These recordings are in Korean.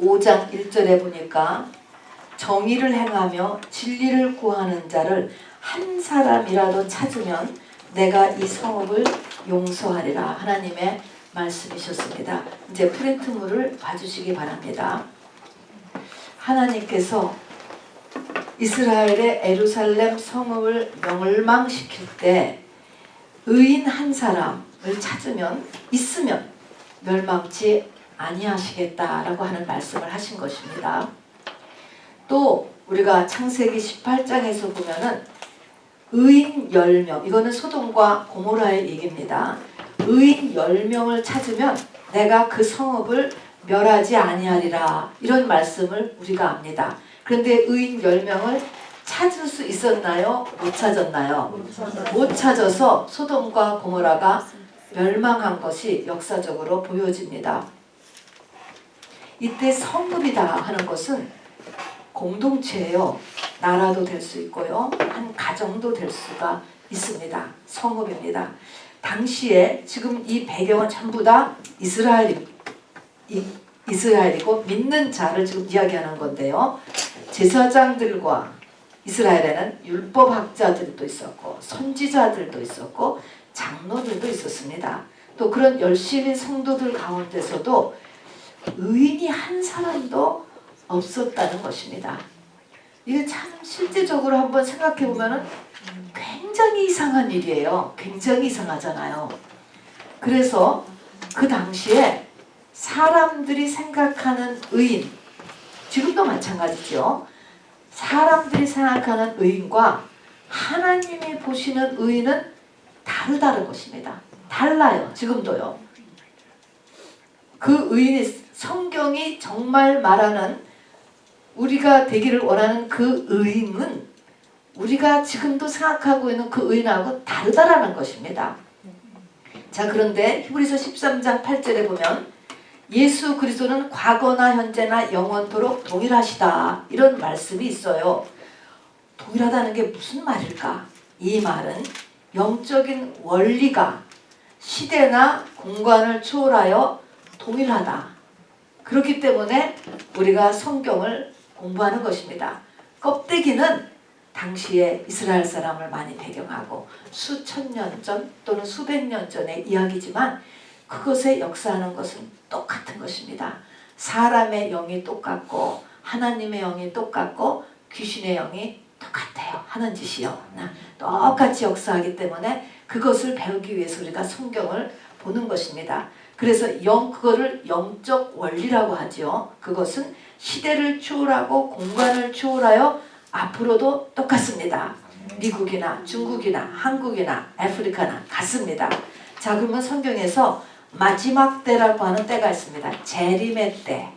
5장 1절에 보니까 정의를 행하며 진리를 구하는 자를 한 사람이라도 찾으면 내가 이 성읍을 용서하리라. 하나님의 말씀이셨습니다. 이제 프린트물을 봐주시기 바랍니다. 하나님께서 이스라엘의 예루살렘 성읍을 멸망시킬 때 의인 한 사람을 찾으면 있으면 멸망치 아니하시겠다라고 하는 말씀을 하신 것입니다. 또 우리가 창세기 18장에서 보면은 의인 10명, 이거는 소돔과 고모라의 얘기입니다. 의인 10명을 찾으면 내가 그 성읍을 멸하지 아니하리라, 이런 말씀을 우리가 압니다. 그런데 의인 10명을 찾을 수 있었나요? 못 찾았나요? 못 찾아서 소돔과 고모라가 멸망한 것이 역사적으로 보여집니다. 이때 성읍이다 하는 것은 공동체예요. 나라도 될 수 있고요, 한 가정도 될 수가 있습니다. 성읍입니다. 당시에 지금 이 배경은 전부 다 이스라엘이고 믿는 자를 지금 이야기하는 건데요. 제사장들과 이스라엘에는 율법학자들도 있었고 선지자들도 있었고 장로들도 있었습니다. 또 그런 열심히 성도들 가운데서도 의인이 한 사람도 없었다는 것입니다. 이게 참 실제적으로 한번 생각해 보면은 굉장히 이상한 일이에요. 굉장히 이상하잖아요. 그래서 그 당시에 사람들이 생각하는 의인, 지금도 마찬가지죠. 사람들이 생각하는 의인과 하나님이 보시는 의인은 다르다는 것입니다. 달라요. 지금도요. 그 의인이, 성경이 정말 말하는 우리가 되기를 원하는 그 의인은 우리가 지금도 생각하고 있는 그 의인하고 다르다라는 것입니다. 자, 그런데 히브리서 13장 8절에 보면 예수 그리스도는 과거나 현재나 영원토록 동일하시다, 이런 말씀이 있어요. 동일하다는 게 무슨 말일까? 이 말은 영적인 원리가 시대나 공간을 초월하여 동일하다. 그렇기 때문에 우리가 성경을 공부하는 것입니다. 껍데기는 당시에 이스라엘 사람을 많이 배경하고 수천 년 전 또는 수백 년 전의 이야기지만 그것에 역사하는 것은 똑같은 것입니다. 사람의 영이 똑같고 하나님의 영이 똑같고 귀신의 영이 똑같아요. 하는 짓이요. 똑같이 역사하기 때문에 그것을 배우기 위해서 우리가 성경을 보는 것입니다. 그래서 그거를 영적 원리라고 하죠. 그것은 시대를 초월하고 공간을 초월하여 앞으로도 똑같습니다. 미국이나 중국이나 한국이나 아프리카나 같습니다. 자, 그러면 성경에서 마지막 때라고 하는 때가 있습니다. 재림의 때.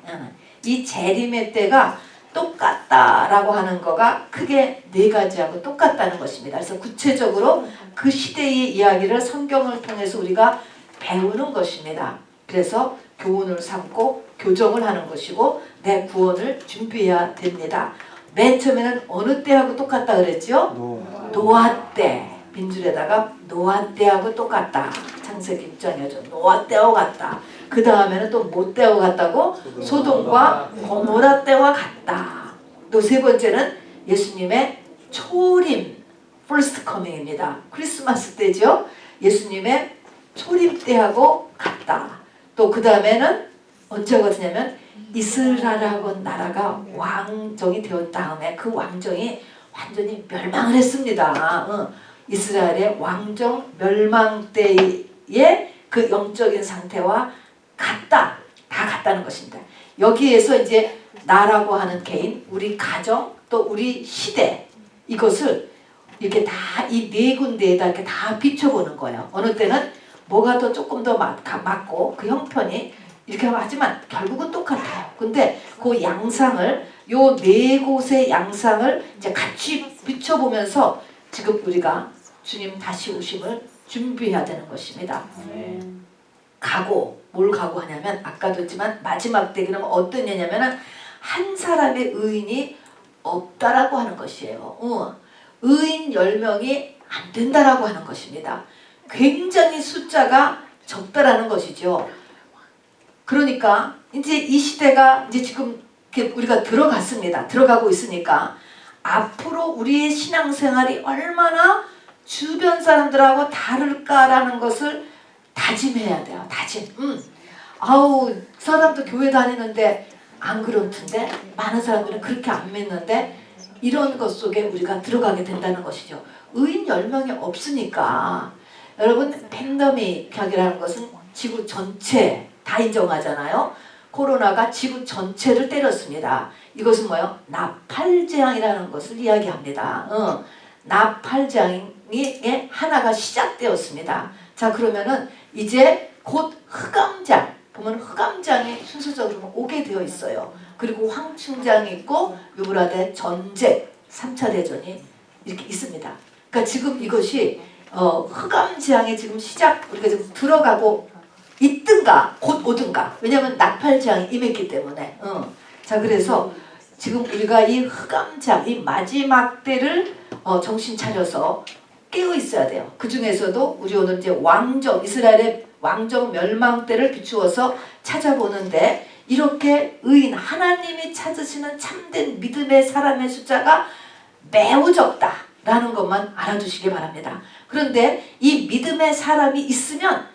이 재림의 때가 똑같다라고 하는 거가 크게 4가지하고 똑같다는 것입니다. 그래서 구체적으로 그 시대의 이야기를 성경을 통해서 우리가 배우는 것입니다. 그래서 교훈을 삼고 교정을 하는 것이고 내 구원을 준비해야 됩니다. 맨 처음에는 어느 때하고 똑같다 그랬죠? 노아 때. 빈줄에다가 노아 때하고 똑같다. 창세기 6장이죠. 노아 때와 같다. 그 다음에는 또 뭐 때와 같다고? 소돔과 고모라 때와 같다. 또 세 번째는 예수님의 초림, first coming입니다. 크리스마스 때죠. 예수님의 초림 때하고 같다. 또 그 다음에는 언제 같으냐면 이스라엘하고 나라가 왕정이 되었 다음에 그 왕정이 완전히 멸망을 했습니다. 이스라엘의 왕정 멸망 때의 그 영적인 상태와 같다. 다 같다는 것입니다. 여기에서 이제 나라고 하는 개인, 우리 가정, 또 우리 시대, 이것을 이렇게 다 이 4군데에다 이렇게 다 비춰보는 거예요. 어느 때는 뭐가 더 조금 더 맞고 그 형편이 이렇게 하지만 결국은 똑같아요. 근데 그 양상을, 요 4곳의 양상을 이제 같이 비춰보면서 지금 우리가 주님 다시 오심을 준비해야 되는 것입니다. 뭘 각오하냐면 아까도 했지만 마지막 때 그러면 어떤 예냐면은 한 사람의 의인이 없다라고 하는 것이에요. 의인 10명이 안 된다라고 하는 것입니다. 굉장히 숫자가 적다라는 것이죠. 그러니까 이제 이 시대가 이제 지금 이렇게 우리가 들어갔습니다. 들어가고 있으니까 앞으로 우리의 신앙생활이 얼마나 주변 사람들하고 다를까라는 것을 다짐해야 돼요. 다짐. 아우, 그 사람도 교회 다니는데 안 그렇던데, 많은 사람들은 그렇게 안 믿는데, 이런 것 속에 우리가 들어가게 된다는 것이죠. 의인 10명이 없으니까. 여러분, 팬데믹이라는 것은 지구 전체 다 인정하잖아요. 코로나가 지구 전체를 때렸습니다. 이것은 뭐예요? 나팔재앙이라는 것을 이야기합니다. 나팔재앙의 하나가 시작되었습니다. 자, 그러면은 이제 곧 흑암장, 보면 흑암장이 순서적으로 오게 되어 있어요. 그리고 황충장이 있고 유브라데 전쟁, 3차 대전이 이렇게 있습니다. 그러니까 지금 이것이 흑암재앙이 지금 우리가 지금 들어가고 있든가 곧 오든가. 왜냐하면 나팔재앙이 임했기 때문에. 자, 그래서 지금 우리가 이 흑암장, 이 마지막 때를 정신 차려서 깨어 있어야 돼요. 그 중에서도 우리 오늘 이제 이스라엘의 왕정 멸망 때를 비추어서 찾아보는데, 이렇게 의인, 하나님이 찾으시는 참된 믿음의 사람의 숫자가 매우 적다라는 것만 알아두시기 바랍니다. 그런데 이 믿음의 사람이 있으면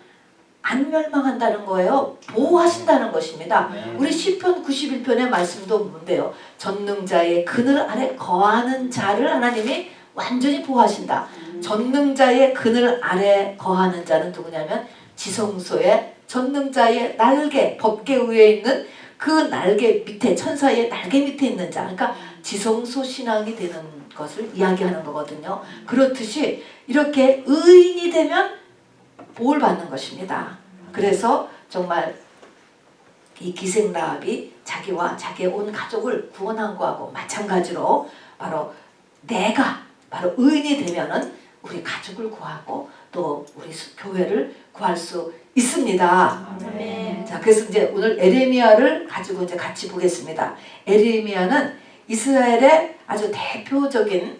안 멸망한다는 거예요. 보호하신다는 것입니다. 우리 시편 91편의 말씀도 뭔데요? 전능자의 그늘 아래 거하는 자를 하나님이 완전히 보호하신다. 전능자의 그늘 아래 거하는 자는 누구냐면 지성소의 전능자의 날개, 법궤 위에 있는 그 날개 밑에, 천사의 날개 밑에 있는 자. 그러니까 지성소 신앙이 되는 것을 이야기하는 거거든요. 그렇듯이 이렇게 의인이 되면 복을 받는 것입니다. 그래서 정말 이 기생라합이 자기와 자기의 온 가족을 구원한 거하고 마찬가지로 바로 내가 바로 의인이 되면은 우리 가족을 구하고 또 우리 교회를 구할 수 있습니다. 아멘. 자, 그래서 이제 오늘 에레미야를 가지고 이제 같이 보겠습니다. 에레미야는 이스라엘의 아주 대표적인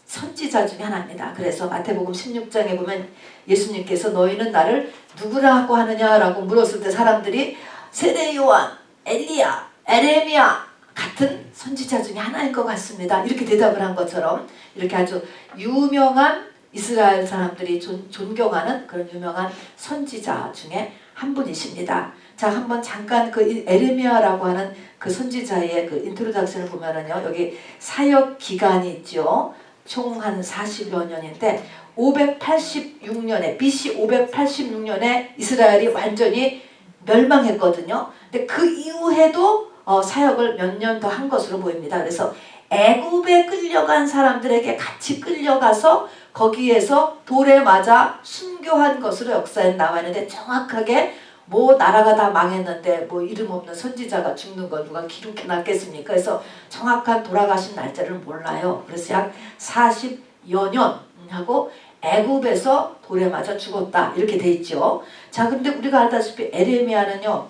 선지자 중에 하나입니다. 그래서 마태복음 16장에 보면 예수님께서 너희는 나를 누구라고 하느냐라고 물었을 때 사람들이 세례 요한, 엘리야, 에레미야 같은 선지자 중에 하나인 것 같습니다. 이렇게 대답을 한 것처럼 이렇게 아주 유명한 이스라엘 사람들이 존경하는 그런 유명한 선지자 중에 한 분이십니다. 자, 한번 잠깐 그 에레미야라고 하는 그 선지자의 그 인트로덕션을 보면은요, 여기 사역 기간이 있죠. 총 한 40여 년인데 586년에 BC 586년에 이스라엘이 완전히 멸망했거든요. 근데 그 이후에도 사역을 몇 년 더 한 것으로 보입니다. 그래서 애굽에 끌려간 사람들에게 같이 끌려가서 거기에서 돌에 맞아 순교한 것으로 역사에 나와 있는데, 정확하게 뭐 나라가 다 망했는데 뭐 이름 없는 선지자가 죽는 걸 누가 기록해 놨겠습니까? 그래서 정확한 돌아가신 날짜를 몰라요. 그래서 약 40여 년 하고 애굽에서 돌에 맞아 죽었다 이렇게 돼 있죠. 자, 근데 우리가 알다시피 에레미야는요,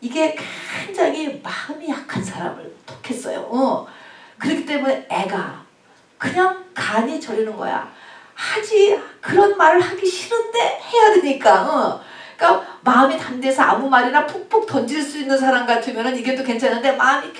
이게 굉장히 마음이 약한 사람을 톡했어요. 그렇기 때문에 애가 그냥 간이 저리는 거야. 그런 말을 하기 싫은데 해야 되니까. 그러니까 마음이 단대서 아무 말이나 푹푹 던질 수 있는 사람 같으면 이게 또 괜찮은데, 마음이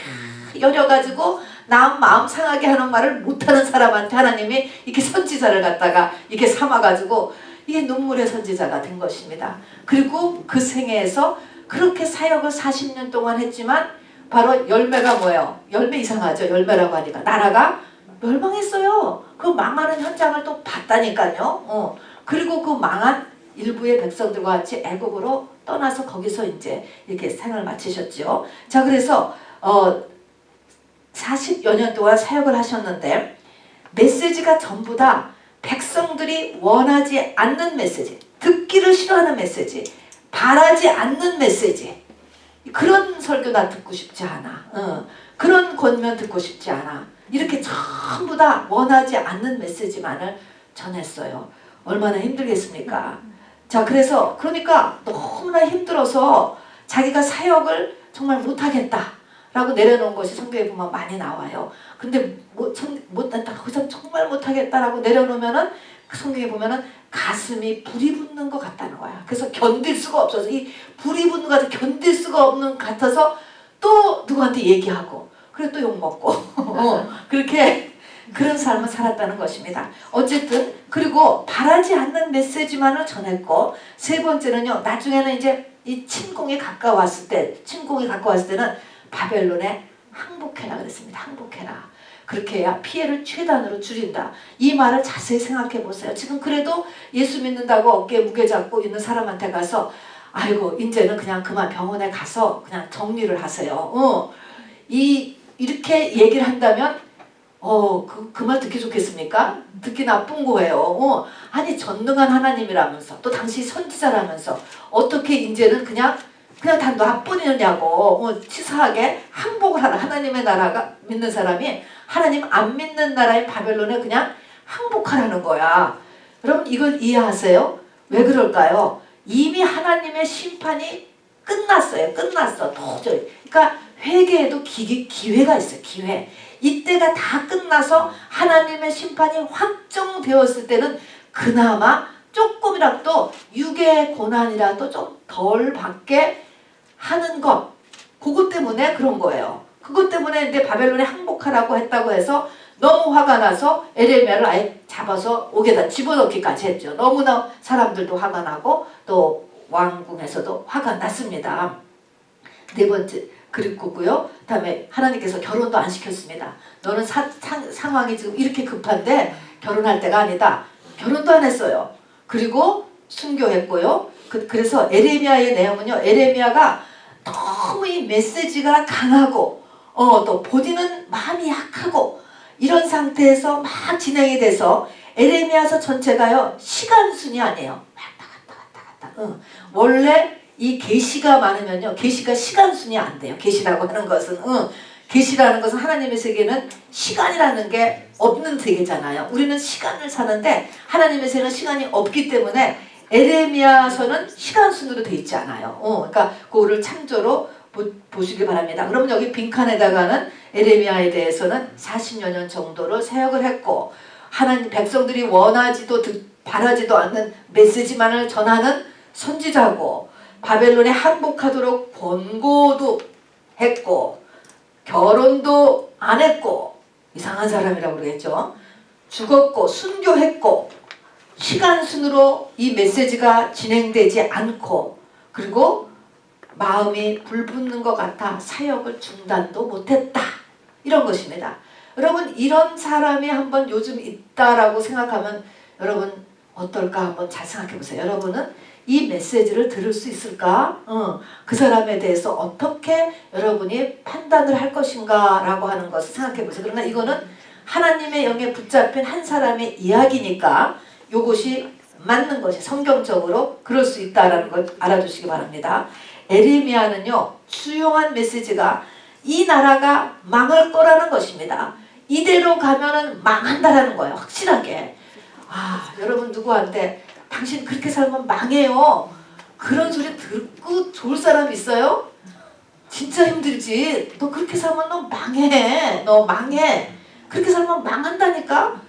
여려가지고 남 마음 상하게 하는 말을 못하는 사람한테 하나님이 이렇게 선지자를 갖다가 이렇게 삼아가지고 이게 눈물의 선지자가 된 것입니다. 그리고 그 생애에서 그렇게 사역을 40년 동안 했지만 바로 열매가 뭐예요? 열매 이상하죠. 열매라고 하니까 나라가 멸망했어요. 그 망하는 현장을 또 봤다니까요. 그리고 그 망한 일부의 백성들과 같이 애굽으로 떠나서 거기서 이제 이렇게 생을 마치셨죠. 자, 그래서 40여 년 동안 사역을 하셨는데 메시지가 전부 다 백성들이 원하지 않는 메시지, 듣기를 싫어하는 메시지, 바라지 않는 메시지, 그런 설교 나 듣고 싶지 않아. 그런 권면 듣고 싶지 않아. 이렇게 전부 다 원하지 않는 메시지만을 전했어요. 얼마나 힘들겠습니까? 자, 그러니까 너무나 힘들어서 자기가 사역을 정말 못하겠다라고 내려놓은 것이 성경에 보면 많이 나와요. 근데 못한다, 거기서 정말 못하겠다라고 내려놓으면은 성경에 보면은 가슴이 불이 붙는 것 같다는 거야. 그래서 견딜 수가 없어서 이 불이 붙는 것 같아 견딜 수가 없는 것 같아서 또 누구한테 얘기하고 그래 또 욕먹고 그렇게 그런 삶을 살았다는 것입니다. 어쨌든 그리고 바라지 않는 메시지만을 전했고 세 번째는요. 나중에는 이제 이 침공이 가까웠을 때는 바벨론에 항복해라 그랬습니다. 항복해라. 그렇게 해야 피해를 최단으로 줄인다. 이 말을 자세히 생각해 보세요. 지금 그래도 예수 믿는다고 어깨에 무게 잡고 있는 사람한테 가서 아이고 이제는 그냥 그만 병원에 가서 그냥 정리를 하세요. 이렇게 얘기를 한다면 그 말 듣기 좋겠습니까? 듣기 나쁜 거예요. 아니 전능한 하나님이라면서 또 당시 선지자라면서 어떻게 이제는 그냥 다 놔버리느냐고 치사하게 항복을 하라. 하나님의 나라가 믿는 사람이 하나님 안 믿는 나라인 바벨론에 그냥 항복하라는 거야. 여러분 이걸 이해하세요? 왜 그럴까요? 이미 하나님의 심판이 끝났어요. 끝났어. 도저히. 그러니까 회개에도 기회가 있어요. 기회. 이때가 다 끝나서 하나님의 심판이 확정되었을 때는 그나마 조금이라도 육의 고난이라도 좀 덜 받게 하는 것. 그것 때문에 그런 거예요. 그것 때문에 이제 바벨론에 항복하라고 했다고 해서 너무 화가 나서 에레미야를 아예 잡아서 옥에다 집어넣기까지 했죠. 너무나 사람들도 화가 나고 또 왕궁에서도 화가 났습니다. 네 번째 그리고요. 다음에 하나님께서 결혼도 안 시켰습니다. 너는 상황이 지금 이렇게 급한데 결혼할 때가 아니다. 결혼도 안 했어요. 그리고 순교했고요. 그래서 에레미야의 내용은요. 에레미야가 너무 이 메시지가 강하고 또 본인은 마음이 약하고 이런 상태에서 막 진행이 돼서 에레미야서 전체가요. 시간순이 아니에요. 왔다 갔다. 원래 이 계시가 많으면요. 계시가 시간순이 안 돼요. 계시라고 하는 것은 계시라는 것은 하나님의 세계는 시간이라는 게 없는 세계잖아요. 우리는 시간을 사는데 하나님의 세계는 시간이 없기 때문에 에레미야서는 시간순으로 돼 있지 않아요. 그러니까 그거를 참조로 보시기 바랍니다. 그럼 여기 빈칸에다가는 에레미야에 대해서는 40여 년 정도를 사역을 했고 하나님 백성들이 원하지도 바라지도 않는 메시지만을 전하는 선지자고 바벨론에 항복하도록 권고도 했고 결혼도 안 했고 이상한 사람이라고 그러겠죠. 죽었고 순교했고 시간순으로 이 메시지가 진행되지 않고 그리고 마음이 불붙는 것 같아 사역을 중단도 못했다. 이런 것입니다. 여러분 이런 사람이 한번 요즘 있다라고 생각하면 여러분 어떨까 한번 잘 생각해 보세요. 여러분은 이 메시지를 들을 수 있을까? 그 사람에 대해서 어떻게 여러분이 판단을 할 것인가 라고 하는 것을 생각해 보세요. 그러나 이거는 하나님의 영에 붙잡힌 한 사람의 이야기니까 요것이 맞는 것이 성경적으로 그럴 수 있다는 걸 알아두시기 바랍니다. 에레미야는요. 수용한 메시지가 이 나라가 망할 거라는 것입니다. 이대로 가면은 망한다라는 거예요. 확실하게. 여러분 누구한테 당신 그렇게 살면 망해요. 그런 소리 듣고 좋을 사람 있어요? 진짜 힘들지. 너 그렇게 살면 너 망해. 너 망해. 그렇게 살면 망한다니까?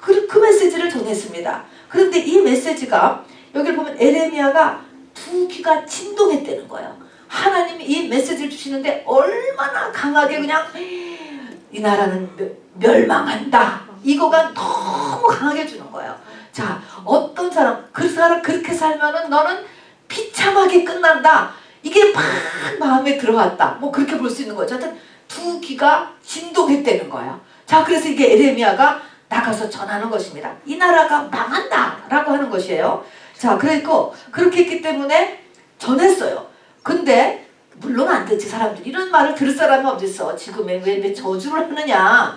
그 메시지를 전했습니다. 그런데 이 메시지가 여기를 보면 에레미야가 두 귀가 진동했다는 거예요. 하나님이 이 메시지를 주시는데 얼마나 강하게 그냥 이 나라는 멸망한다. 이거가 너무 강하게 주는 거예요. 자, 어떤 사람 그렇게 살면은 너는 비참하게 끝난다. 이게 막 마음에 들어왔다. 뭐 그렇게 볼 수 있는 거죠. 하여튼 두 귀가 진동했다는 거예요. 자, 그래서 이게 에레미야가 나가서 전하는 것입니다. 이 나라가 망한다 라고 하는 것이에요. 자, 그리고 그렇게 했기 때문에 전했어요. 근데 물론 안 되지. 사람들이 이런 말을 들을 사람이 어딨어. 지금에 왜 저주를 하느냐.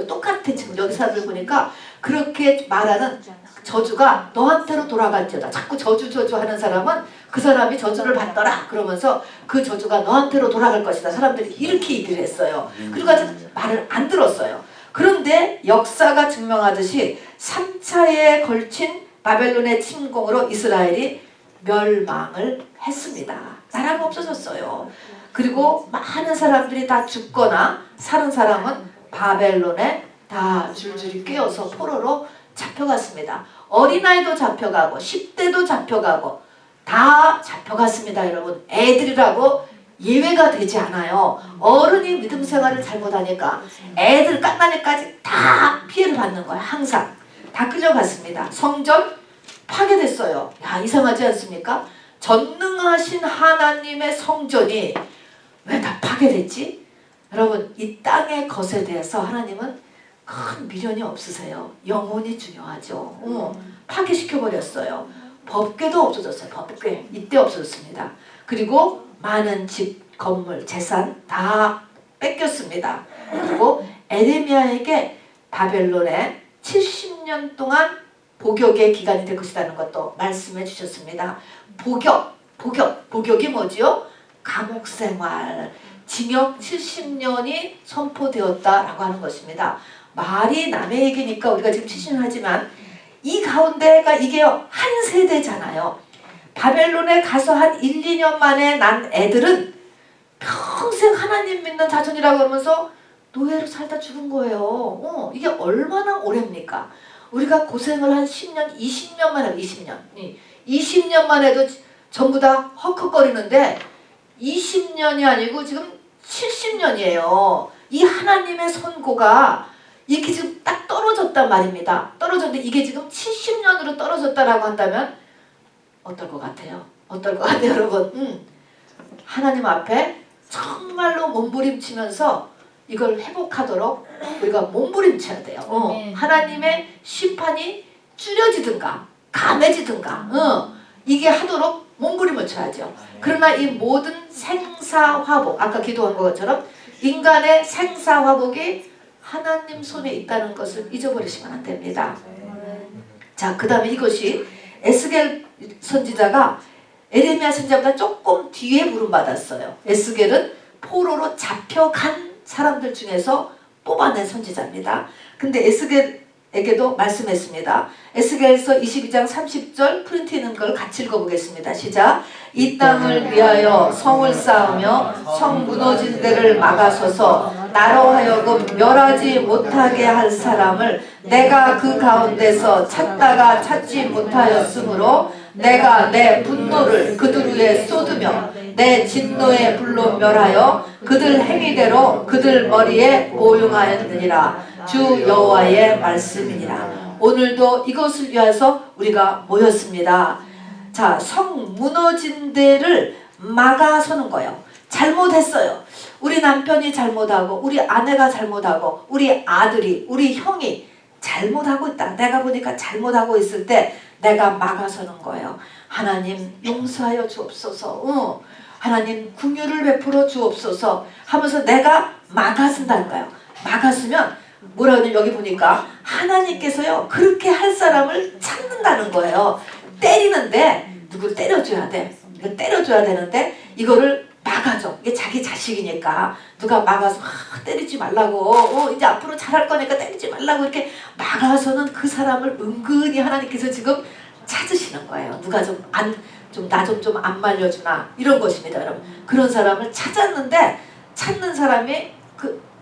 똑같아. 지금 여기 사람들 보니까 그렇게 말하는 저주가 너한테로 돌아갈지어다. 자꾸 저주 하는 사람은 그 사람이 저주를 받더라 그러면서 그 저주가 너한테로 돌아갈 것이다. 사람들이 이렇게 얘기를 했어요. 그리고 말을 안 들었어요. 그런데 역사가 증명하듯이 3차에 걸친 바벨론의 침공으로 이스라엘이 멸망을 했습니다. 나라가 없어졌어요. 그리고 많은 사람들이 다 죽거나 사는 사람은 바벨론에 다 줄줄이 끼어서 포로로 잡혀갔습니다. 어린아이도 잡혀가고 10대도 잡혀가고 다 잡혀갔습니다. 여러분 애들이라고 예외가 되지 않아요. 어른이 믿음 생활을 잘못하니까 애들 깐난이까지 다 피해를 받는 거예요. 항상 다 끌려갔습니다. 성전 파괴됐어요. 야, 이상하지 않습니까? 전능하신 하나님의 성전이 왜 다 파괴됐지? 여러분 이 땅의 것에 대해서 하나님은 큰 미련이 없으세요. 영혼이 중요하죠. 파괴시켜버렸어요. 법궤도 없어졌어요. 법궤 이때 없어졌습니다. 그리고 많은 집, 건물, 재산 다 뺏겼습니다. 그리고 에레미야에게 바벨론에 70년 동안 복역의 기간이 될 것이라는 것도 말씀해 주셨습니다. 복역이 뭐지요? 감옥생활, 징역 70년이 선포되었다라고 하는 것입니다. 말이 남의 얘기니까 우리가 지금 치신하지만 이 가운데가 이게 한 세대잖아요. 바벨론에 가서 한 1, 2년 만에 난 애들은 평생 하나님 믿는 자손이라고 하면서 노예로 살다 죽은 거예요. 이게 얼마나 오래입니까? 우리가 고생을 한 10년, 20년만 해도 20년만 해도 전부 다 헉헉거리는데 20년이 아니고 지금 70년이에요. 이 하나님의 선고가 이렇게 지금 딱 떨어졌단 말입니다. 떨어졌는데 이게 지금 70년으로 떨어졌다라고 한다면 어떨 것 같아요? 어떨 것 같아요, 여러분? 하나님 앞에 정말로 몸부림치면서 이걸 회복하도록 우리가 몸부림쳐야 돼요. 하나님의 심판이 줄여지든가 감해지든가 이게 하도록 몸부림을 쳐야죠. 그러나 이 모든 생사화복, 아까 기도한 것처럼 인간의 생사화복이 하나님 손에 있다는 것을 잊어버리시면 안 됩니다. 자, 그 다음에 이것이 에스겔 선지자가 에레미야 선지자보다 조금 뒤에 부름받았어요. 에스겔은 포로로 잡혀간 사람들 중에서 뽑아낸 선지자입니다. 근데 에스겔에게도 말씀했습니다. 에스겔서 22장 30절 프린트 있는 걸 같이 읽어보겠습니다. 시작. 이 땅을 위하여 성을 쌓으며 성 무너진 데를 막아서서 나로 하여금 멸하지 못하게 할 사람을 내가 그 가운데서 찾다가 찾지 못하였으므로 내가 내 분노를 그들 위에 쏟으며 내 진노의 불로 멸하여 그들 행위대로 그들 머리에 보용하였느니라. 주 여호와의 말씀이니라. 오늘도 이것을 위해서 우리가 모였습니다. 자, 성 무너진 데를 막아서는 거예요. 잘못했어요. 우리 남편이 잘못하고 우리 아내가 잘못하고 우리 아들이 우리 형이 잘못하고 있다. 내가 보니까 잘못하고 있을 때 내가 막아서는 거예요. 하나님 용서하여 주옵소서. 하나님 긍휼을 베풀어 주옵소서 하면서 내가 막아선다는 거예요. 막았으면 뭐라 하냐면 여기 보니까 하나님께서요 그렇게 할 사람을 찾는다는 거예요. 때리는데 누구 때려줘야 돼. 때려줘야 되는데 이거를 막아줘. 이게 자기 자식이니까 누가 막아서 때리지 말라고 이제 앞으로 잘할 거니까 때리지 말라고 이렇게 막아서는 그 사람을 은근히 하나님께서 지금 찾으시는 거예요. 누가 나 좀 안 말려주나 이런 것입니다, 여러분. 그런 사람을 찾았는데 찾는 사람이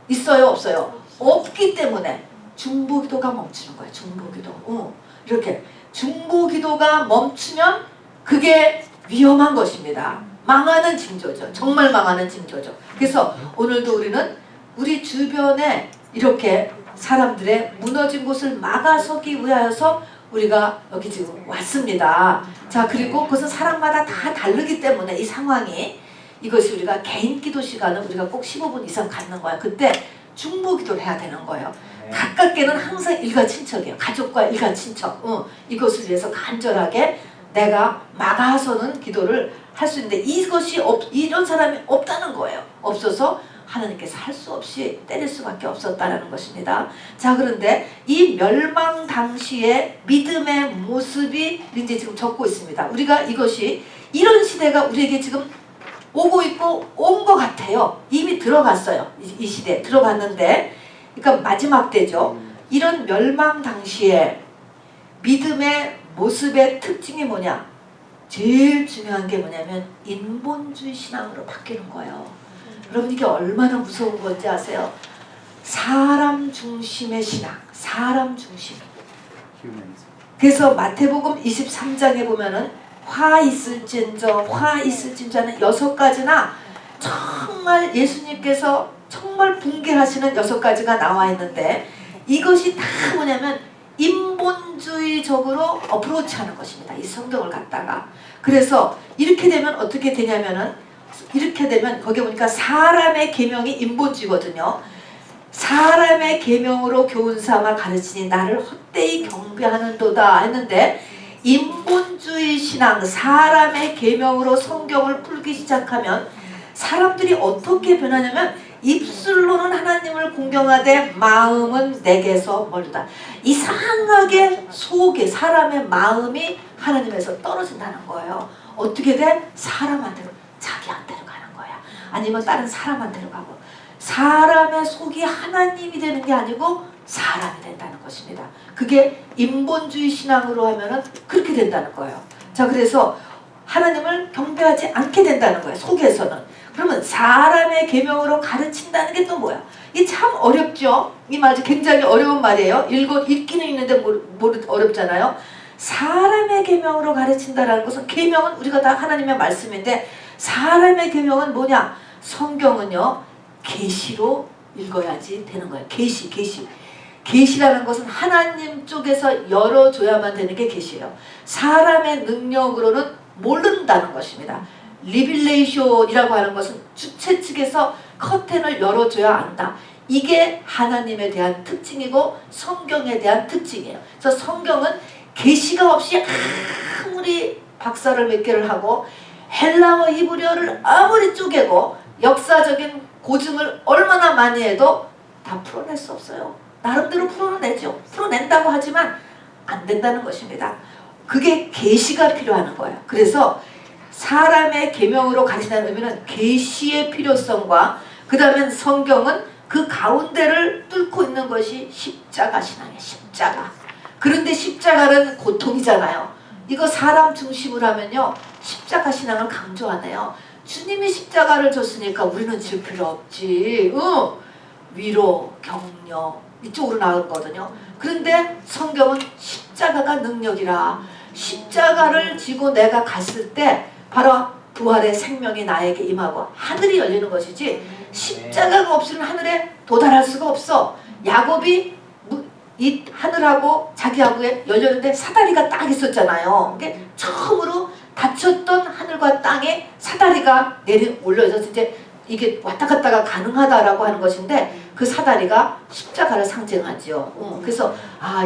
있어요, 없어요? 없기 때문에 중보기도가 멈추는 거예요. 중보기도. 이렇게 중보기도가 멈추면 그게 위험한 것입니다. 망하는 징조죠. 정말 망하는 징조죠. 그래서 오늘도 우리는 우리 주변에 이렇게 사람들의 무너진 곳을 막아서기 위하여서 우리가 여기 지금 왔습니다. 자, 그리고 그것은 사람마다 다 다르기 때문에 이 상황이 이것이 우리가 개인 기도 시간을 우리가 꼭 15분 이상 갖는 거야. 그때 중보 기도를 해야 되는 거예요. 가깝게는 항상 일가친척이에요. 가족과 일가친척. 이것을 위해서 간절하게 내가 막아서는 기도를 할 수 있는데 이것이 이런 사람이 없다는 거예요. 없어서 하나님께서 할 수 없이 때릴 수밖에 없었다라는 것입니다. 자, 그런데 이 멸망 당시의 믿음의 모습이 이제 지금 적고 있습니다. 우리가 이것이 이런 시대가 우리에게 지금 오고 있고 온 것 같아요. 이미 들어갔어요. 이 시대에 들어갔는데 그러니까 마지막 때죠. 이런 멸망 당시에 믿음의 모습의 특징이 뭐냐? 제일 중요한 게 뭐냐면 인본주의 신앙으로 바뀌는 거예요. 여러분 이게 얼마나 무서운 건지 아세요? 사람 중심의 신앙, 사람 중심. 그래서 마태복음 23장에 보면은 화 있을진저 하는 6가지나 정말 예수님께서 정말 붕괴하시는 6가지가 나와 있는데, 이것이 다 뭐냐면 인본주의적으로 어프로치하는 것입니다. 이 성경을 갖다가. 그래서 이렇게 되면 어떻게 되냐면은, 이렇게 되면 거기 보니까 사람의 계명이 인본주의거든요. 사람의 계명으로 교훈 삼아 가르치니 나를 헛되이 경배하는도다 했는데, 인본주의 신앙, 사람의 계명으로 성경을 풀기 시작하면 사람들이 어떻게 변하냐면, 입술로는 하나님을 공경하되 마음은 내게서 멀다. 이상하게 속에 사람의 마음이 하나님에서 떨어진다는 거예요. 어떻게 돼? 사람한테로, 자기한테로 가는 거야. 아니면 다른 사람한테로 가고. 사람의 속이 하나님이 되는 게 아니고 사람이 된다는 것입니다. 그게 인본주의 신앙으로 하면은 그렇게 된다는 거예요. 자, 그래서 하나님을 경배하지 않게 된다는 거예요. 속에서는. 그러면 사람의 계명으로 가르친다는 게 또 뭐야? 이게 참 어렵죠? 이 말이 굉장히 어려운 말이에요. 읽기는 있는데 어렵잖아요. 사람의 계명으로 가르친다라는 것은, 계명은 우리가 다 하나님의 말씀인데, 사람의 계명은 뭐냐? 성경은요, 계시로 읽어야지 되는 거예요. 계시라는 것은 하나님 쪽에서 열어줘야만 되는 게 계시예요. 사람의 능력으로는 모른다는 것입니다. 리빌레이션이라고 하는 것은 주체 측에서 커튼을 열어줘야 안다. 이게 하나님에 대한 특징이고 성경에 대한 특징이에요. 그래서 성경은 계시가 없이 아무리 박사를 몇 개를 하고 헬라어 히브리어를 아무리 쪼개고 역사적인 고증을 얼마나 많이 해도 다 풀어낼 수 없어요. 나름대로 풀어내죠. 풀어낸다고 하지만 안 된다는 것입니다. 그게 계시가 필요한 거예요. 그래서 사람의 계명으로 가르친다는 의미는 계시의 필요성과, 그 다음에 성경은 그 가운데를 뚫고 있는 것이 십자가 신앙이에요. 십자가. 그런데 십자가는 고통이잖아요. 이거 사람 중심으로 하면요, 십자가 신앙을 강조하네요. 주님이 십자가를 줬으니까 우리는 질 필요 없지. 위로, 격려 이쪽으로 나오거든요. 그런데 성경은 십자가가 능력이라, 십자가를 지고 내가 갔을 때 바로 부활의 생명이 나에게 임하고 하늘이 열리는 것이지, 십자가가 없으면 하늘에 도달할 수가 없어. 야곱이 이 하늘하고 자기하고에 열렸는데 사다리가 딱 있었잖아요. 그게 처음으로 닫혔던 하늘과 땅에 사다리가 올려서 이제 이게 왔다 갔다가 가능하다라고 하는 것인데, 그 사다리가 십자가를 상징하죠. 그래서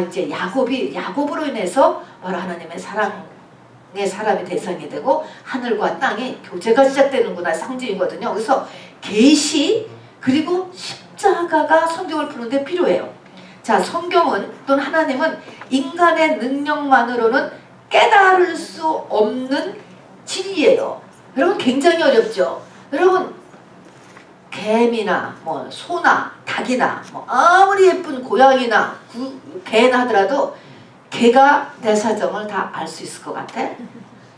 이제 야곱으로 인해서 바로 하나님의 사랑의 사람이 대상이 되고 하늘과 땅의 교제가 시작되는구나, 상징이거든요. 그래서 계시 그리고 십자가가 성경을 푸는데 필요해요. 자, 성경은 또는 하나님은 인간의 능력만으로는 깨달을 수 없는 진리예요. 여러분, 굉장히 어렵죠. 여러분, 개미나 소나 닭이나 아무리 예쁜 고양이나 개나 하더라도 개가 내 사정을 다 알 수 있을 것 같아?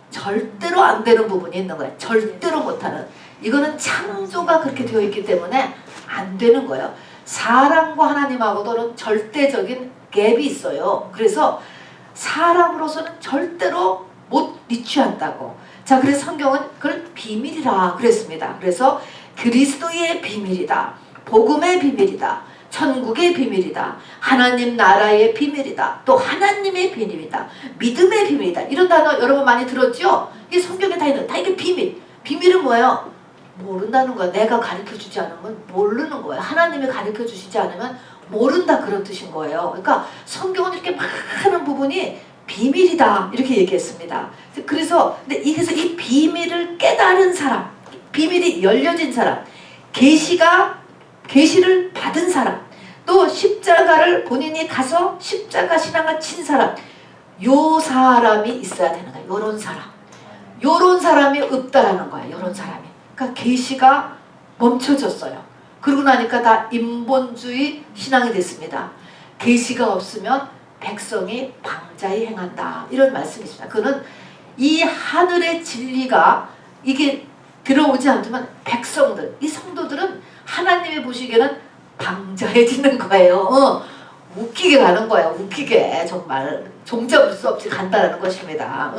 절대로 안 되는 부분이 있는 거예요. 절대로 못하는. 이거는 창조가 그렇게 되어 있기 때문에 안 되는 거예요. 사람과 하나님하고도는 절대적인 갭이 있어요. 그래서 사람으로서는 절대로 못 리치한다고. 자, 그래서 성경은 그걸 비밀이라 그랬습니다. 그래서 그리스도의 비밀이다, 복음의 비밀이다, 천국의 비밀이다, 하나님 나라의 비밀이다, 또 하나님의 비밀이다, 믿음의 비밀이다. 이런 단어 여러분 많이 들었죠? 이게 성경에 다 있는, 다 이게 비밀. 비밀은 뭐예요? 모른다는 거야. 내가 가르쳐주지 않으면 모르는 거예요. 하나님이 가르쳐주시지 않으면 모른다, 그런 뜻인 거예요. 그러니까 성경은 이렇게 많은 부분이 비밀이다 이렇게 얘기했습니다. 그래서 이 비밀을 깨달은 사람, 비밀이 열려진 사람, 계시를 받은 사람, 또 십자가를 본인이 가서 십자가 신앙을 친 사람, 요 사람이 있어야 되는 거야. 요런 사람이 없다라는 거야. 요런 사람이. 그러니까 계시가 멈춰졌어요. 그러고 나니까 다 인본주의 신앙이 됐습니다. 계시가 없으면 백성이 방자히 행한다, 이런 말씀이 있습니다. 그거는 이 하늘의 진리가 이게 들어오지 않지만 백성들, 이 성도들은 하나님이 보시기에는 방자해지는 거예요. 웃기게 가는 거야. 웃기게 정말 종잡을 수 없이 간다는 것입니다.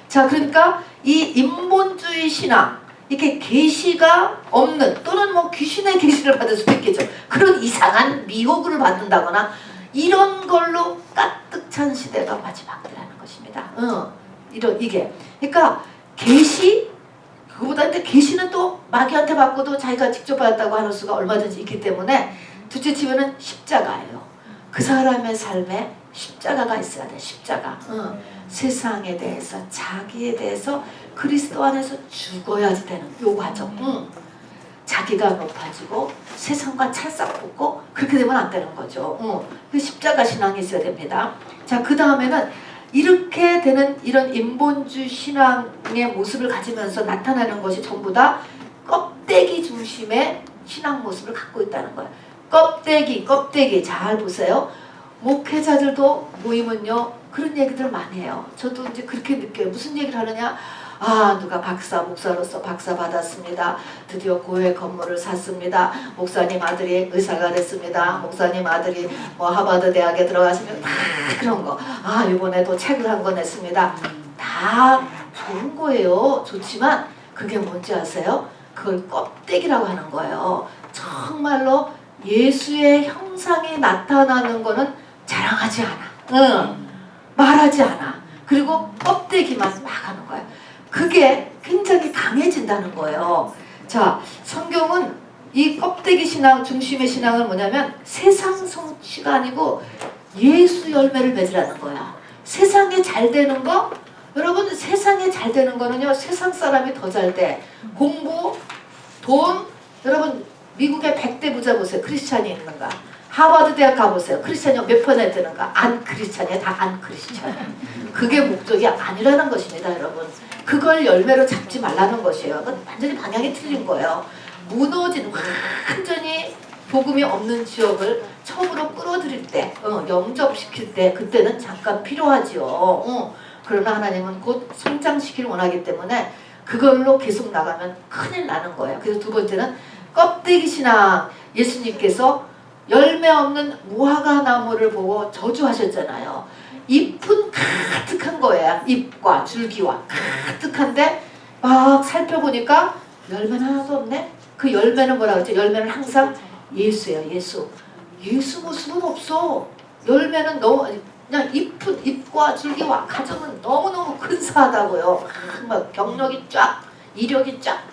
자, 그러니까 이 인본주의 신앙, 이렇게 계시가 없는 또는 뭐 귀신의 계시를 받을 수도 있겠죠. 그런 이상한 미혹을 받는다거나 이런 걸로 가득 찬 시대가 마지막이라는 것입니다. 이게 그러니까 계시, 그거보다 근데 계시는 또 마귀한테 받고도 자기가 직접 받았다고 하는 수가 얼마든지 있기 때문에 둘째 치면은 십자가예요. 그 사람의 삶에 십자가가 있어야 돼. 십자가. 세상에 대해서, 자기에 대해서 그리스도 안에서 죽어야지 되는 요 과정. 자기가 높아지고 세상과 찰싹 붙고 그렇게 되면 안 되는 거죠. 그 십자가 신앙이 있어야 됩니다. 자, 그 다음에는 이렇게 되는 이런 인본주의 신앙의 모습을 가지면서 나타나는 것이 전부 다 껍데기 중심의 신앙 모습을 갖고 있다는 거예요. 껍데기 잘 보세요. 목회자들도 모이면요 그런 얘기들 많이 해요. 저도 이제 그렇게 느껴요. 무슨 얘기를 하느냐? 아, 누가 목사로서 박사 받았습니다. 드디어 교회 건물을 샀습니다. 목사님 아들이 의사가 됐습니다. 목사님 아들이 뭐 하버드 대학에 들어갔습니다. 다 그런 거. 아, 이번에도 책을 한 권 냈습니다. 다 좋은 거예요. 좋지만 그게 뭔지 아세요? 그걸 껍데기라고 하는 거예요. 정말로 예수의 형상이 나타나는 거는 자랑하지 않아. 말하지 않아. 그리고 껍데기만 막 하는 거야. 그게 굉장히 강해진다는 거예요. 자, 성경은 이 껍데기 신앙 중심의 신앙은 뭐냐면 세상 성취가 아니고 예수 열매를 맺으라는 거야. 세상에 잘 되는 거, 여러분 세상에 잘 되는 거는요 세상 사람이 더 잘 돼. 공부, 돈, 여러분 미국의 100대 부자 보세요. 크리스찬이 있는가? 하버드 대학 가보세요. 크리스찬이 몇 퍼센트 되는가? 안 크리스찬이야. 다 안 크리스찬. 그게 목적이 아니라는 것입니다. 여러분. 그걸 열매로 잡지 말라는 것이에요. 그건 완전히 방향이 틀린 거예요. 무너진 완전히 복음이 없는 지역을 처음으로 끌어들일 때, 영접시킬 때 그때는 잠깐 필요하지요. 그러나 하나님은 곧 성장시키길 원하기 때문에 그걸로 계속 나가면 큰일 나는 거예요. 그래서 두 번째는 껍데기 신앙. 예수님께서 열매 없는 무화과 나무를 보고 저주하셨잖아요. 잎은 가득한 거예요. 잎과 줄기와 가득한데 막 살펴보니까 열매는 하나도 없네. 그 열매는 뭐라 그러죠? 열매는 항상 예수예요. 예수 모습은 없어. 열매는 너무 그냥 잎과 줄기와 가정은 너무너무 근사하다고요. 막 경력이 쫙, 이력이 쫙.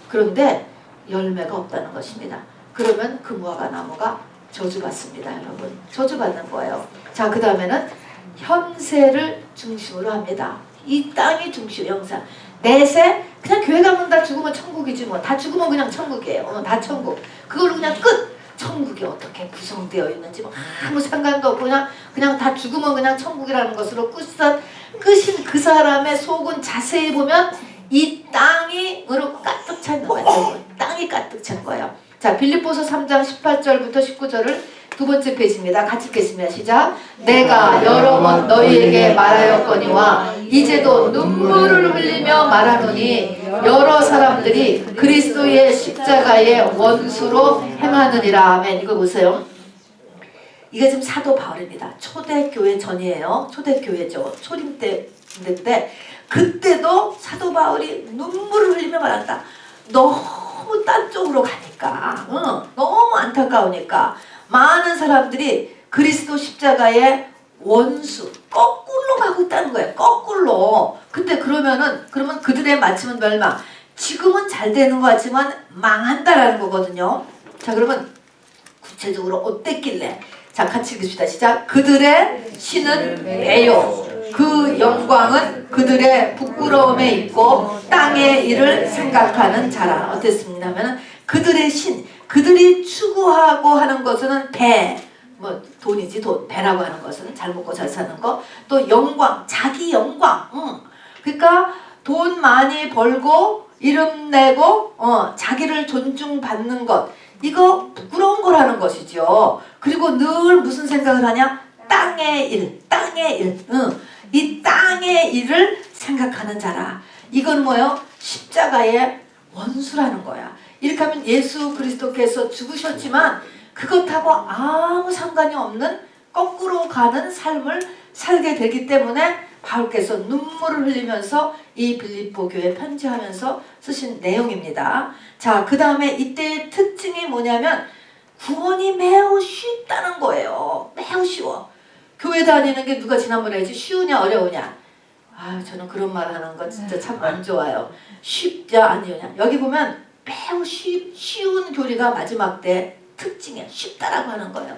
그런데 열매가 없다는 것입니다. 그러면 그 무화과 나무가 저주받습니다. 여러분. 저주받는 거예요. 자, 그 다음에는 현세를 중심으로 합니다. 이 땅이 중심, 영상. 내세, 그냥 교회 가면 다 죽으면 천국이지 뭐. 다 죽으면 그냥 천국이에요. 다 천국. 그걸로 그냥 끝! 천국이 어떻게 구성되어 있는지 뭐 아무 상관도 없고 그냥 다 죽으면 그냥 천국이라는 것으로 끝인 그 사람의 속은 자세히 보면 이 땅이으로 가득 차 있는 거예요. 땅이 가득 찬 거예요. 자, 빌립보서 3장 18절부터 19절을 두 번째 페이지입니다. 같이 읽겠습니다. 시작. 내가 여러 번 너희에게 말하였거니와 이제도 눈물을 흘리며 말하노니 여러 사람들이 그리스도의 십자가의 원수로 행하느니라. 아멘. 이거 보세요. 이게 지금 사도 바울입니다. 초대교회 전이에요. 초대교회죠. 초림 때인데 그때도 사도 바울이 눈물을 흘리며 말한다. 너무 딴 쪽으로 가니까 너무 안타까우니까 많은 사람들이 그리스도 십자가의 원수 거꾸로 가고 있다는 거예요. 거꾸로. 근데 그러면 그들의 마침은 멸망. 지금은 잘 되는 것 같지만 망한다라는 거거든요. 자, 그러면 구체적으로 어땠길래? 자, 같이 읽읍시다. 시작. 그들의 신은 배요. 그 영광은 그들의 부끄러움에 있고 땅의 일을 생각하는 자라. 어땠습니까? 하면 그들의 신, 그들이 추구하고 하는 것은 배, 뭐 돈이지 돈, 배라고 하는 것은 잘 먹고 잘 사는 거. 또 영광, 자기 영광. 그러니까 돈 많이 벌고 이름 내고 자기를 존중받는 것. 이거 부끄러운 거라는 것이죠. 그리고 늘 무슨 생각을 하냐? 땅의 일, 땅의 일. 이 땅의 일을 생각하는 자라. 이건 뭐예요? 십자가의 원수라는 거야. 이렇게 하면 예수 그리스도께서 죽으셨지만 그것하고 아무 상관이 없는 거꾸로 가는 삶을 살게 되기 때문에 바울께서 눈물을 흘리면서 이 빌립보 교회에 편지하면서 쓰신 내용입니다. 자, 그 다음에 이때의 특징이 뭐냐면 구원이 매우 쉽다는 거예요. 매우 쉬워. 교회 다니는 게 누가 지난번에 했지 쉬우냐 어려우냐. 아유, 저는 그런 말 하는 거 진짜 참 안 좋아요. 쉽냐 아니냐. 여기 보면 매우 쉬운 교리가 마지막 때 특징이에요. 쉽다라고 하는 거예요.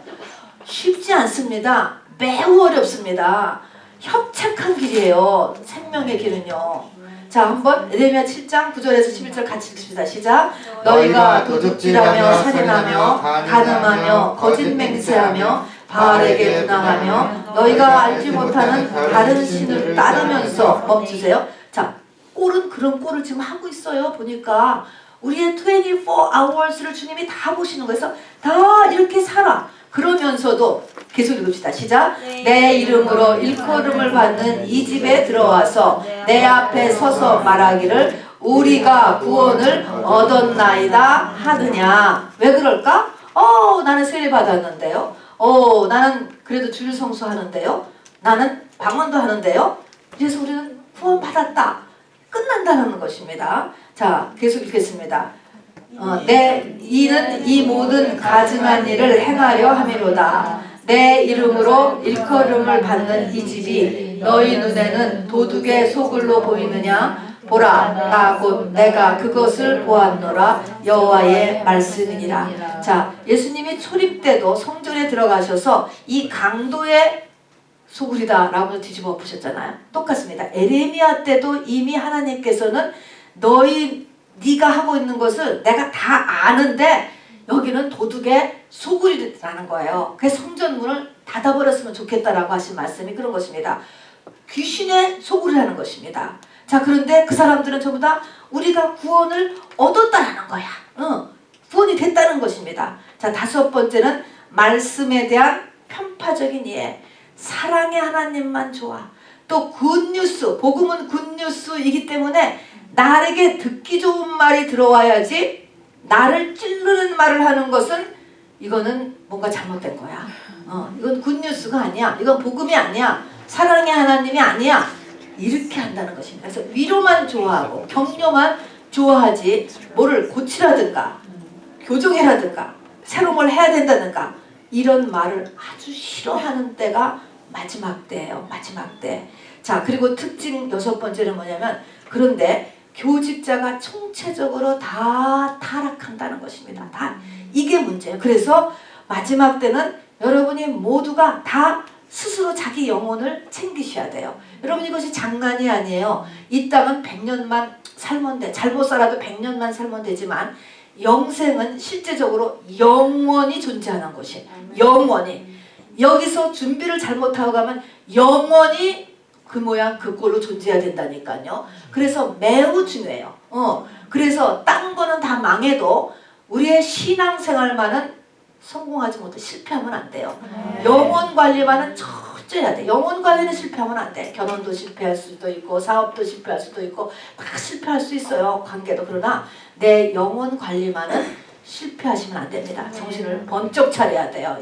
쉽지 않습니다. 매우 어렵습니다. 협착한 길이에요. 생명의 길은요. 자, 한번 에레미야 7장 9절에서 11절 같이 읽습니다. 시작. 너희가 도둑질하며 살인하며 간음하며 거짓 맹세하며 바알에게 분항하며 너희가 알지 못하는 다른 신을 따르면서 멈추세요. 자, 꼴은 그런 꼴을 지금 하고 있어요. 보니까 우리의 24hours를 주님이 다 보시는 거에서 다 이렇게 살아. 그러면서도 계속 읽읍시다. 시작. 내 이름으로 일컬음을 받는 이 집에 들어와서 내 앞에 서서 말하기를 우리가 구원을 얻었나이다 하느냐. 왜 그럴까? 나는 세례 받았는데요. 나는 그래도 주일 성수하는데요. 나는 방언도 하는데요. 그래서 우리는 구원 받았다. 끝난다는 것입니다. 자, 계속 읽겠습니다. 내 이는 이 모든 가증한 일을 행하려 함이로다. 내 이름으로 일컬음을 받는 이 집이 너희 눈에는 도둑의 소굴로 보이느냐? 보라, 나 곧 내가 그것을 보았노라. 여호와의 말씀이니라. 자, 예수님이 초림 때도 성전에 들어가셔서 이 강도의 소굴이다 라고 뒤집어 엎으셨잖아요. 똑같습니다. 에레미야 때도 이미 하나님께서는 네가 하고 있는 것을 내가 다 아는데 여기는 도둑의 소굴이라는 거예요. 그래서 성전문을 닫아버렸으면 좋겠다라고 하신 말씀이 그런 것입니다. 귀신의 소굴이라는 것입니다. 자, 그런데 그 사람들은 전부 다 우리가 구원을 얻었다라는 거야. 구원이 됐다는 것입니다. 자, 다섯 번째는 말씀에 대한 편파적인 이해. 사랑의 하나님만 좋아. 또 굿뉴스, 복음은 굿뉴스이기 때문에 나에게 듣기 좋은 말이 들어와야지 나를 찌르는 말을 하는 것은 이거는 뭔가 잘못된 거야. 이건 굿뉴스가 아니야. 이건 복음이 아니야. 사랑의 하나님이 아니야. 이렇게 한다는 것입니다. 그래서 위로만 좋아하고 격려만 좋아하지 뭐를 고치라든가 교정해라든가 새로운 걸 해야 된다든가 이런 말을 아주 싫어하는 때가 마지막 때예요. 마지막 때. 자, 그리고 특징 여섯 번째는 뭐냐면 그런데 교직자가 총체적으로 다 타락한다는 것입니다. 다 이게 문제예요. 그래서 마지막 때는 여러분이 모두가 다 스스로 자기 영혼을 챙기셔야 돼요. 여러분 이것이 장난이 아니에요. 이 땅은 100년만 살면 돼. 잘못 살아도 100년만 살면 되지만 영생은 실제적으로 영원히 존재하는 것이 영원히. 여기서 준비를 잘못하고 가면 영원히 그 모양 그 꼴로 존재해야 된다니까요. 그래서 매우 중요해요. 그래서 딴 거는 다 망해도 우리의 신앙생활만은 성공하지 못해 실패하면 안 돼요. 영혼 관리만은 철저히 해야 돼. 영혼 관리는 실패하면 안 돼. 결혼도 실패할 수도 있고 사업도 실패할 수도 있고 다 실패할 수 있어요. 관계도. 그러나 내 영혼 관리만은 실패하시면 안 됩니다. 정신을 번쩍 차려야 돼요.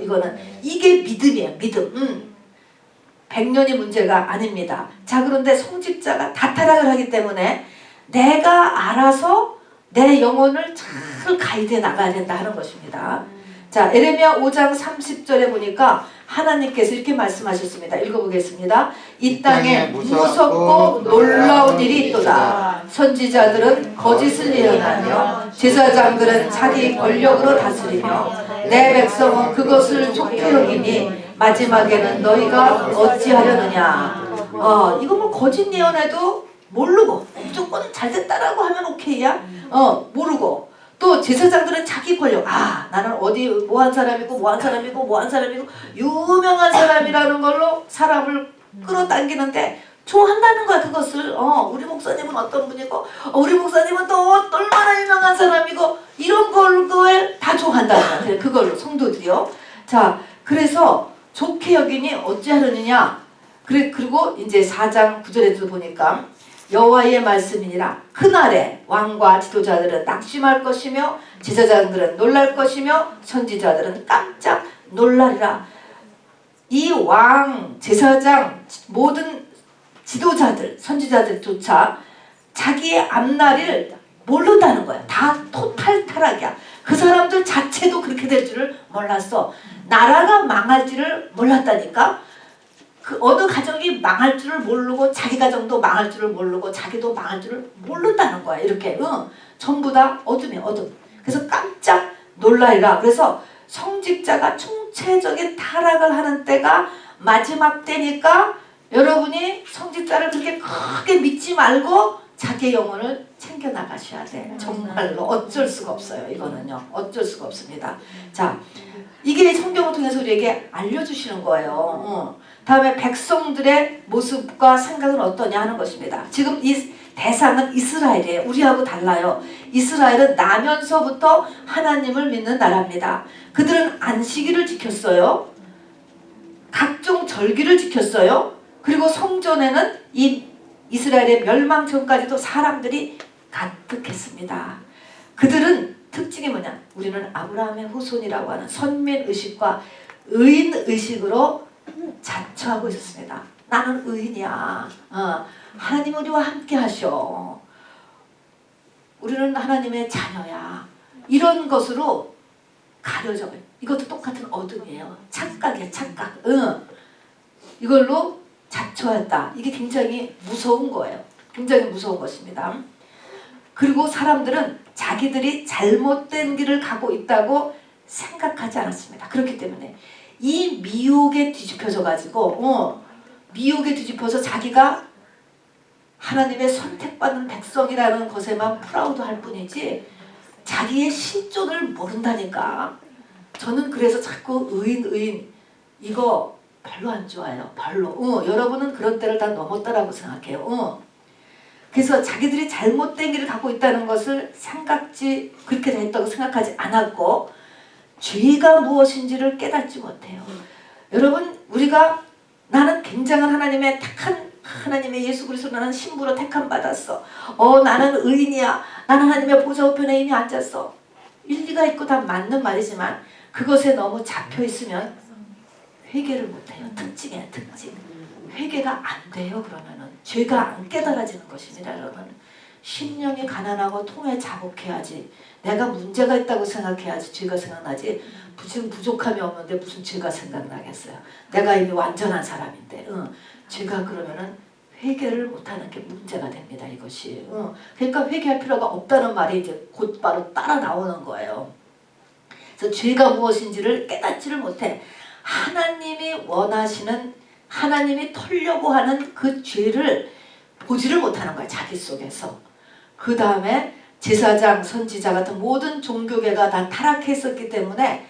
이게 믿음이에요. 믿음. 100년이 문제가 아닙니다. 자, 그런데 성직자가 다 타락을 하기 때문에 내가 알아서 내 영혼을 잘 가이드해 나가야 된다 하는 것입니다. 자, 에레미야 5장 30절에 보니까 하나님께서 이렇게 말씀하셨습니다. 읽어보겠습니다. 이 땅에 무섭고 놀라운 일이 있도다. 선지자들은 거짓을 예언하며 제사장들은 자기 권력으로 다스리며 내 백성은 그것을 좋게 여기니 마지막에는 너희가 어찌하려느냐. 이거 뭐 거짓 예언해도 모르고 무조건 잘됐다라고 하면 오케이야. 모르고 또 제사장들은 자기 권력, 나는 어디 뭐한 사람이고 뭐한 사람이고 뭐한 사람이고 유명한 사람이라는 걸로 사람을 끌어당기는데 좋아한다는 거야. 그것을 우리 목사님은 어떤 분이고 우리 목사님은 또 얼마나 유명한 사람이고 이런 걸 다 좋아한다는 거야. 그걸로 성도들이요. 자, 그래서 좋게 여기니 어찌하려느냐. 그리고 이제 4장 9절에도 보니까 여호와의 말씀이니라. 그날에 왕과 지도자들은 낙심할 것이며 제사장들은 놀랄 것이며 선지자들은 깜짝 놀라리라. 이 왕, 제사장, 모든 지도자들, 선지자들조차 자기의 앞날을 모른다는 거야. 다 토탈 타락이야. 그 사람들 자체도 그렇게 될 줄을 몰랐어. 나라가 망할 줄을 몰랐다니까. 그 어느 가정이 망할 줄을 모르고 자기 가정도 망할 줄을 모르고 자기도 망할 줄을 모른다는 거야. 이렇게 전부 다 어둠이야. 어둠. 그래서 깜짝 놀라리라. 그래서 성직자가 총체적인 타락을 하는 때가 마지막 때니까 여러분이 성직자를 그렇게 크게 믿지 말고 자기의 영혼을 챙겨나가셔야 돼. 정말로 어쩔 수가 없어요. 이거는요. 어쩔 수가 없습니다. 자, 이게 성경을 통해서 우리에게 알려주시는 거예요. 다음에 백성들의 모습과 생각은 어떠냐 하는 것입니다. 지금 이 대상은 이스라엘이에요. 우리하고 달라요. 이스라엘은 나면서부터 하나님을 믿는 나라입니다. 그들은 안식일을 지켰어요. 각종 절기를 지켰어요. 그리고 성전에는 이 이스라엘의 멸망 전까지도 사람들이 가득했습니다. 그들은 특징이 뭐냐? 우리는 아브라함의 후손이라고 하는 선민의식과 의인의식으로 자처하고 있었습니다. 나는 의인이야. 하나님 우리와 함께 하셔. 우리는 하나님의 자녀야. 이런 것으로 가려져. 이것도 똑같은 어둠이에요. 착각이야. 착각. 이걸로 자처했다. 이게 굉장히 무서운 거예요. 굉장히 무서운 것입니다. 그리고 사람들은 자기들이 잘못된 길을 가고 있다고 생각하지 않았습니다. 그렇기 때문에 이 미혹에 뒤집혀져 가지고 미혹에 뒤집혀서 자기가 하나님의 선택받은 백성이라는 것에만 프라우드할 뿐이지 자기의 신존을 모른다니까. 저는 그래서 자꾸 의인 이거 별로 안 좋아요. 별로. 여러분은 그런 때를 다 넘었다라고 생각해요. 그래서 자기들이 잘못된 길을 갖고 있다는 것을 그렇게 됐다고 생각하지 않았고 죄가 무엇인지를 깨닫지 못해요. 여러분 우리가 나는 굉장한 하나님의 택한 하나님의 예수 그리스도 나는 신부로 택함 받았어. 나는 의인이야. 나는 하나님의 보좌 우편에 이미 앉았어. 일리가 있고 다 맞는 말이지만 그것에 너무 잡혀 있으면 회개를 못해요. 특징이에요. 특징. 회개가 안 돼요. 그러면은 죄가 안 깨달아지는 것입니다. 여러분 심령이 가난하고 통에 자복해야지. 내가 문제가 있다고 생각해야지 죄가 생각나지. 지금 부족함이 없는데 무슨 죄가 생각나겠어요. 내가 이미 완전한 사람인데 죄가 그러면은 회개를 못하는 게 문제가 됩니다. 이것이. 그러니까 회개할 필요가 없다는 말이 이제 곧바로 따라 나오는 거예요. 그래서 죄가 무엇인지를 깨닫지를 못해. 하나님이 원하시는 하나님이 털려고 하는 그 죄를 보지를 못하는 거야. 자기 속에서. 그 다음에 제사장, 선지자 같은 모든 종교계가 다 타락했었기 때문에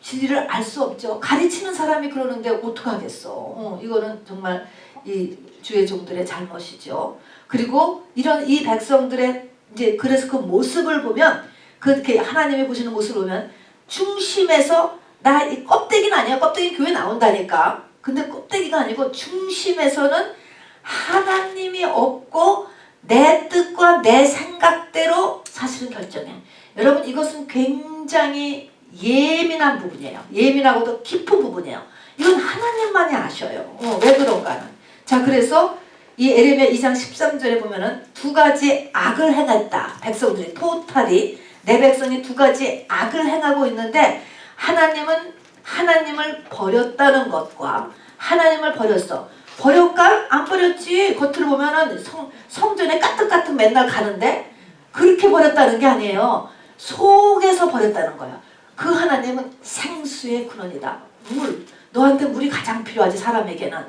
진리를 알 수 없죠. 가르치는 사람이 그러는데 어떡하겠어. 이거는 정말 이 주의 종들의 잘못이죠. 그리고 이 백성들의 이제 그래서 그 모습을 보면 그렇게 하나님이 보시는 모습을 보면 중심에서 나 이 껍데기는 아니야. 껍데기 교회 나온다니까. 근데 껍데기가 아니고 중심에서는 하나님이 없고 내 뜻과 내 생각대로 사실은 결정해. 여러분 이것은 굉장히 예민한 부분이에요. 예민하고도 깊은 부분이에요. 이건 하나님만이 아셔요. 왜 그런가는. 자 그래서 이 에레미야 2장 13절에 보면은 두 가지 악을 행했다. 백성들이 토탈이 내 백성이 두 가지 악을 행하고 있는데 하나님은 하나님을 버렸다는 것과 하나님을 버렸어. 버렸까? 안 버렸지. 겉으로 보면은 성전에 까뜩까뜩 맨날 가는데 그렇게 버렸다는 게 아니에요. 속에서 버렸다는 거야. 그 하나님은 생수의 근원이다. 물. 너한테 물이 가장 필요하지 사람에게는.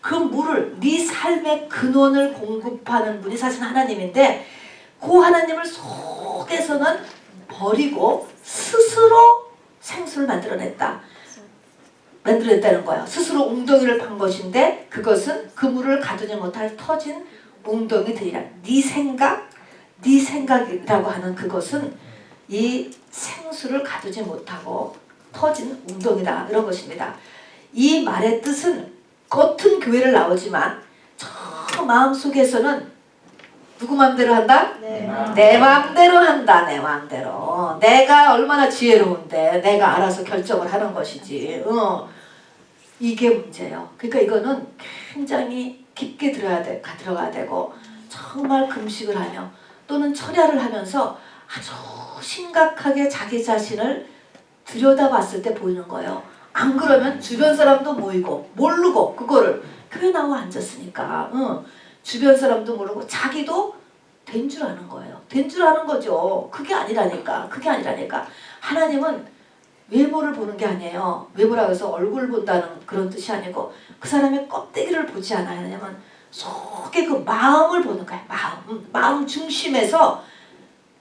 그 물을 네 삶의 근원을 공급하는 분이 사실 하나님인데 그 하나님을 속에서는 버리고 스스로 생수를 만들어냈다는 거예요. 스스로 웅덩이를 판 것인데 그것은 그 물을 가두지 못할 터진 웅덩이들이라. 네 생각이라고 하는 그것은 이 생수를 가두지 못하고 터진 웅덩이다. 이런 것입니다. 이 말의 뜻은 겉은 교회를 나오지만 저 마음속에서는 누구 마음대로 한다? 내 마음대로 한다. 내 마음대로. 내가 얼마나 지혜로운데 내가 알아서 결정을 하는 것이지. 이게 문제예요. 그러니까 이거는 굉장히 깊게 들어가야 되고 정말 금식을 하며 또는 철야를 하면서 아주 심각하게 자기 자신을 들여다봤을 때 보이는 거예요. 안 그러면 주변 사람도 모이고 모르고 그거를 교회 나와 앉았으니까 주변 사람도 모르고 자기도 된 줄 아는 거예요. 된 줄 아는 거죠. 그게 아니라니까. 그게 아니라니까. 하나님은 외모를 보는 게 아니에요. 외모라고 해서 얼굴 본다는 그런 뜻이 아니고 그 사람의 껍데기를 보지 않아요. 왜냐면 속에 그 마음을 보는 거예요. 마음 중심에서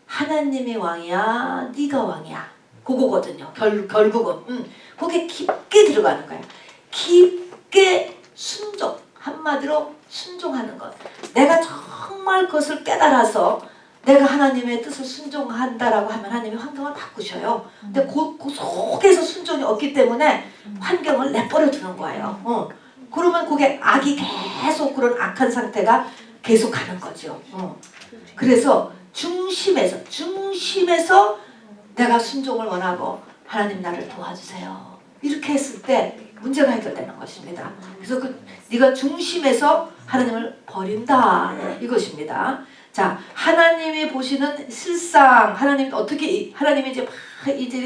하나님이 왕이야 네가 왕이야 그거거든요. 결국은 거기에 깊게 들어가는 거예요. 깊게 순종, 한마디로 순종하는 것. 내가 정말 그것을 깨달아서 내가 하나님의 뜻을 순종한다라고 하면 하나님이 환경을 바꾸셔요. 근데 그 속에서 순종이 없기 때문에 환경을 내버려 두는 거예요. 그러면 그게 악이 계속 그런 악한 상태가 계속 가는 거죠. 그래서 중심에서 내가 순종을 원하고 하나님 나를 도와주세요. 이렇게 했을 때 문제가 해결되는 것입니다. 그래서 네가 중심에서 하나님을 버린다 이것입니다. 자, 하나님이 보시는 실상, 하나님 어떻게 하나님이 이제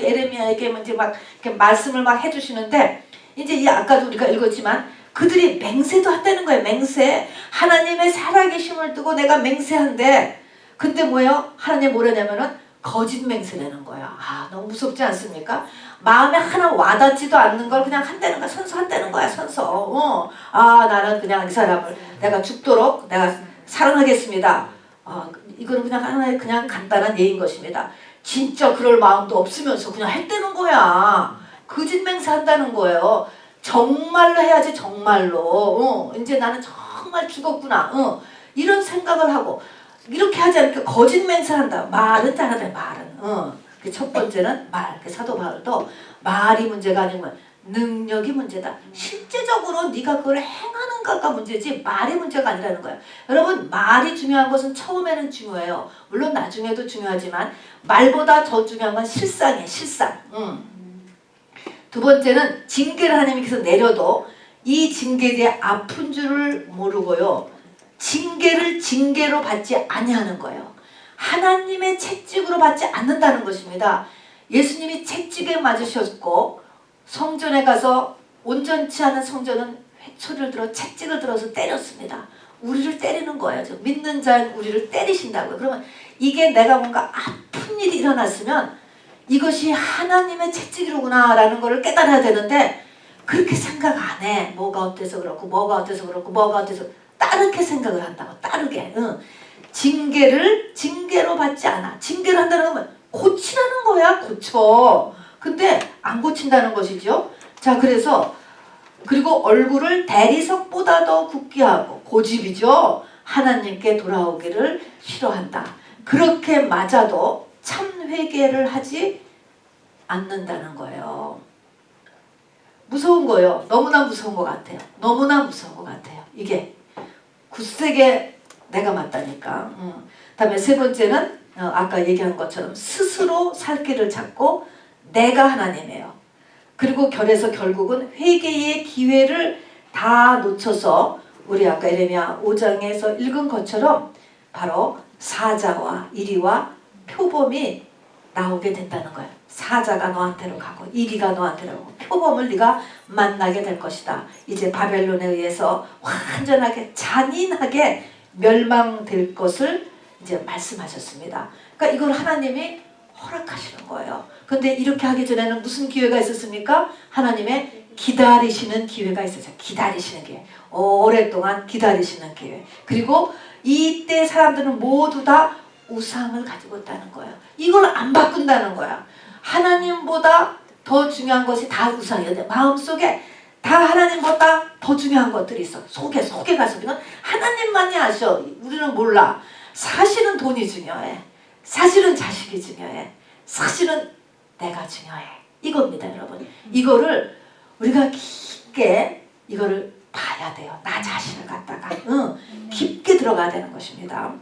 에레미야에게 이제 막 이렇게 말씀을 막 해주시는데 이제 이 아까도 우리가 읽었지만 그들이 맹세도 한다는 거예요. 맹세. 하나님의 살아계심을 두고 내가 맹세한데 근데 뭐예요? 하나님 뭐라냐면은 거짓 맹세라는 거야. 너무 무섭지 않습니까? 마음에 하나 와닿지도 않는 걸 그냥 한다는 거야. 선서한다는 거야. 선서. 나는 그냥 이 사람을 내가 죽도록 내가 사랑하겠습니다. 이거는 그냥 하나의 그냥 간단한 예인 것입니다. 진짜 그럴 마음도 없으면서 그냥 했다는 거야. 거짓 맹세한다는 거예요. 정말로 해야지 정말로. 이제 나는 정말 죽었구나. 이런 생각을 하고 이렇게 하지 않으니까 거짓 맹세한다. 말은 잘하다. 말은. 첫 번째는 말. 사도 바울도 말이 문제가 아니고 능력이 문제다. 실제적으로 네가 그걸 행하는가가 문제지 말이 문제가 아니라는 거야. 여러분 말이 중요한 것은 처음에는 중요해요. 물론 나중에도 중요하지만 말보다 더 중요한 건 실상이에요. 실상. 두 번째는 징계를 하나님께서 내려도 이 징계에 대해 아픈 줄을 모르고요. 징계를 징계로 받지 아니하는 거예요. 하나님의 채찍으로 받지 않는다는 것입니다. 예수님이 채찍에 맞으셨고 성전에 가서 온전치 않은 성전은 회초리를 들어 채찍을 들어서 때렸습니다. 우리를 때리는 거예요. 믿는 자는 우리를 때리신다고요. 그러면 이게 내가 뭔가 아픈 일이 일어났으면 이것이 하나님의 채찍이로구나 라는 것을 깨달아야 되는데 그렇게 생각 안 해. 뭐가 어때서 그렇고 뭐가 어때서 그렇고 뭐가 어때서 따르게 생각을 한다고. 따르게. 징계를 징계로 받지 않아. 징계를 한다는 건 고치라는 거야. 고쳐. 근데 안 고친다는 것이죠. 자, 그래서 그리고 얼굴을 대리석보다 더 굳게 하고 고집이죠. 하나님께 돌아오기를 싫어한다. 그렇게 맞아도 참 회개를 하지 않는다는 거예요. 무서운 거예요. 너무나 무서운 것 같아요. 너무나 무서운 것 같아요. 이게 굳세게 내가 맞다니까. 다음에 세 번째는 아까 얘기한 것처럼 스스로 살 길을 찾고 내가 하나님이에요. 그리고 결국은 회개의 기회를 다 놓쳐서 우리 아까 에레미야 5장에서 읽은 것처럼 바로 사자와 이리와 표범이 나오게 된다는 거예요. 사자가 너한테로 가고 이리가 너한테로 가고 표범을 네가 만나게 될 것이다. 이제 바벨론에 의해서 완전하게 잔인하게 멸망될 것을 이제 말씀하셨습니다. 그러니까 이걸 하나님이 허락하시는 거예요. 근데 이렇게 하기 전에는 무슨 기회가 있었습니까? 하나님의 기다리시는 기회가 있었어요. 기다리시는 기회. 오랫동안 기다리시는 기회. 그리고 이때 사람들은 모두 다 우상을 가지고 있다는 거예요. 이걸 안 바꾼다는 거야. 하나님보다 더 중요한 것이 다 우상이에요. 마음속에 다 하나님보다 더 중요한 것들이 있어. 속에 가서 이건 하나님만이 아셔. 우리는 몰라. 사실은 돈이 중요해. 사실은 자식이 중요해. 사실은 내가 중요해. 이겁니다, 여러분. 이거를 우리가 깊게 이거를 봐야 돼요. 나 자신을 갖다가 깊게 들어가야 되는 것입니다.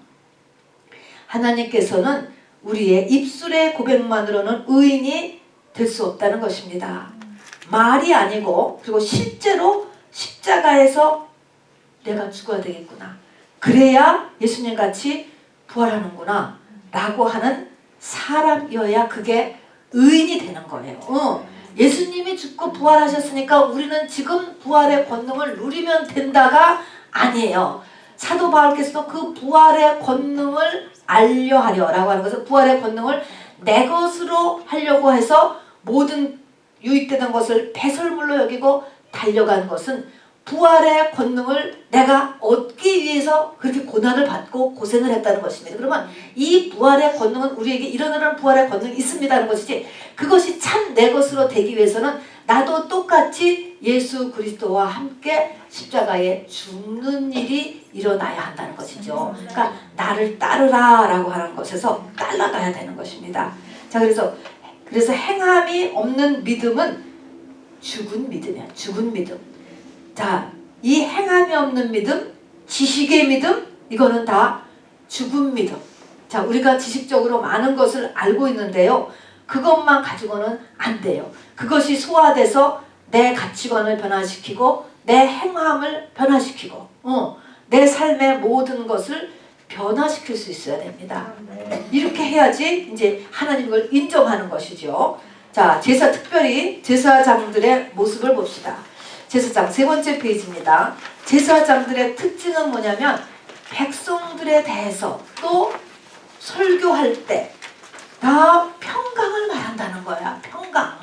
하나님께서는 우리의 입술의 고백만으로는 의인이 될 수 없다는 것입니다. 말이 아니고 그리고 실제로 십자가에서 내가 죽어야 되겠구나. 그래야 예수님 같이 부활하는구나 라고 하는 사람이어야 그게 의인이 되는 거예요. 예수님이 죽고 부활하셨으니까 우리는 지금 부활의 권능을 누리면 된다가 아니에요. 사도 바울께서도 그 부활의 권능을 알려하려 라고 하는 것은 부활의 권능을 내 것으로 하려고 해서 모든 유익되는 것을 배설물로 여기고 달려가는 것은 부활의 권능을 내가 얻기 위해서 그렇게 고난을 받고 고생을 했다는 것입니다. 그러면 이 부활의 권능은 우리에게 이런 부활의 권능이 있습니다는 것이지, 그것이 참 내 것으로 되기 위해서는 나도 똑같이 예수 그리스도와 함께 십자가에 죽는 일이 일어나야 한다는 것이죠. 그러니까 나를 따르라 라고 하는 것에서 따라가야 되는 것입니다. 자, 그래서 행함이 없는 믿음은 죽은 믿음이야. 죽은 믿음. 자, 이 행함이 없는 믿음, 지식의 믿음, 이거는 다 죽은 믿음. 자, 우리가 지식적으로 많은 것을 알고 있는데요, 그것만 가지고는 안 돼요. 그것이 소화돼서 내 가치관을 변화시키고 내 행함을 변화시키고 내 삶의 모든 것을 변화시킬 수 있어야 됩니다. 이렇게 해야지 이제 하나님 걸 인정하는 것이죠. 자, 특별히 제사장들의 모습을 봅시다. 제사장 세 번째 페이지입니다. 제사장들의 특징은 뭐냐면 백성들에 대해서 또 설교할 때 다 평강을 말한다는 거야. 평강.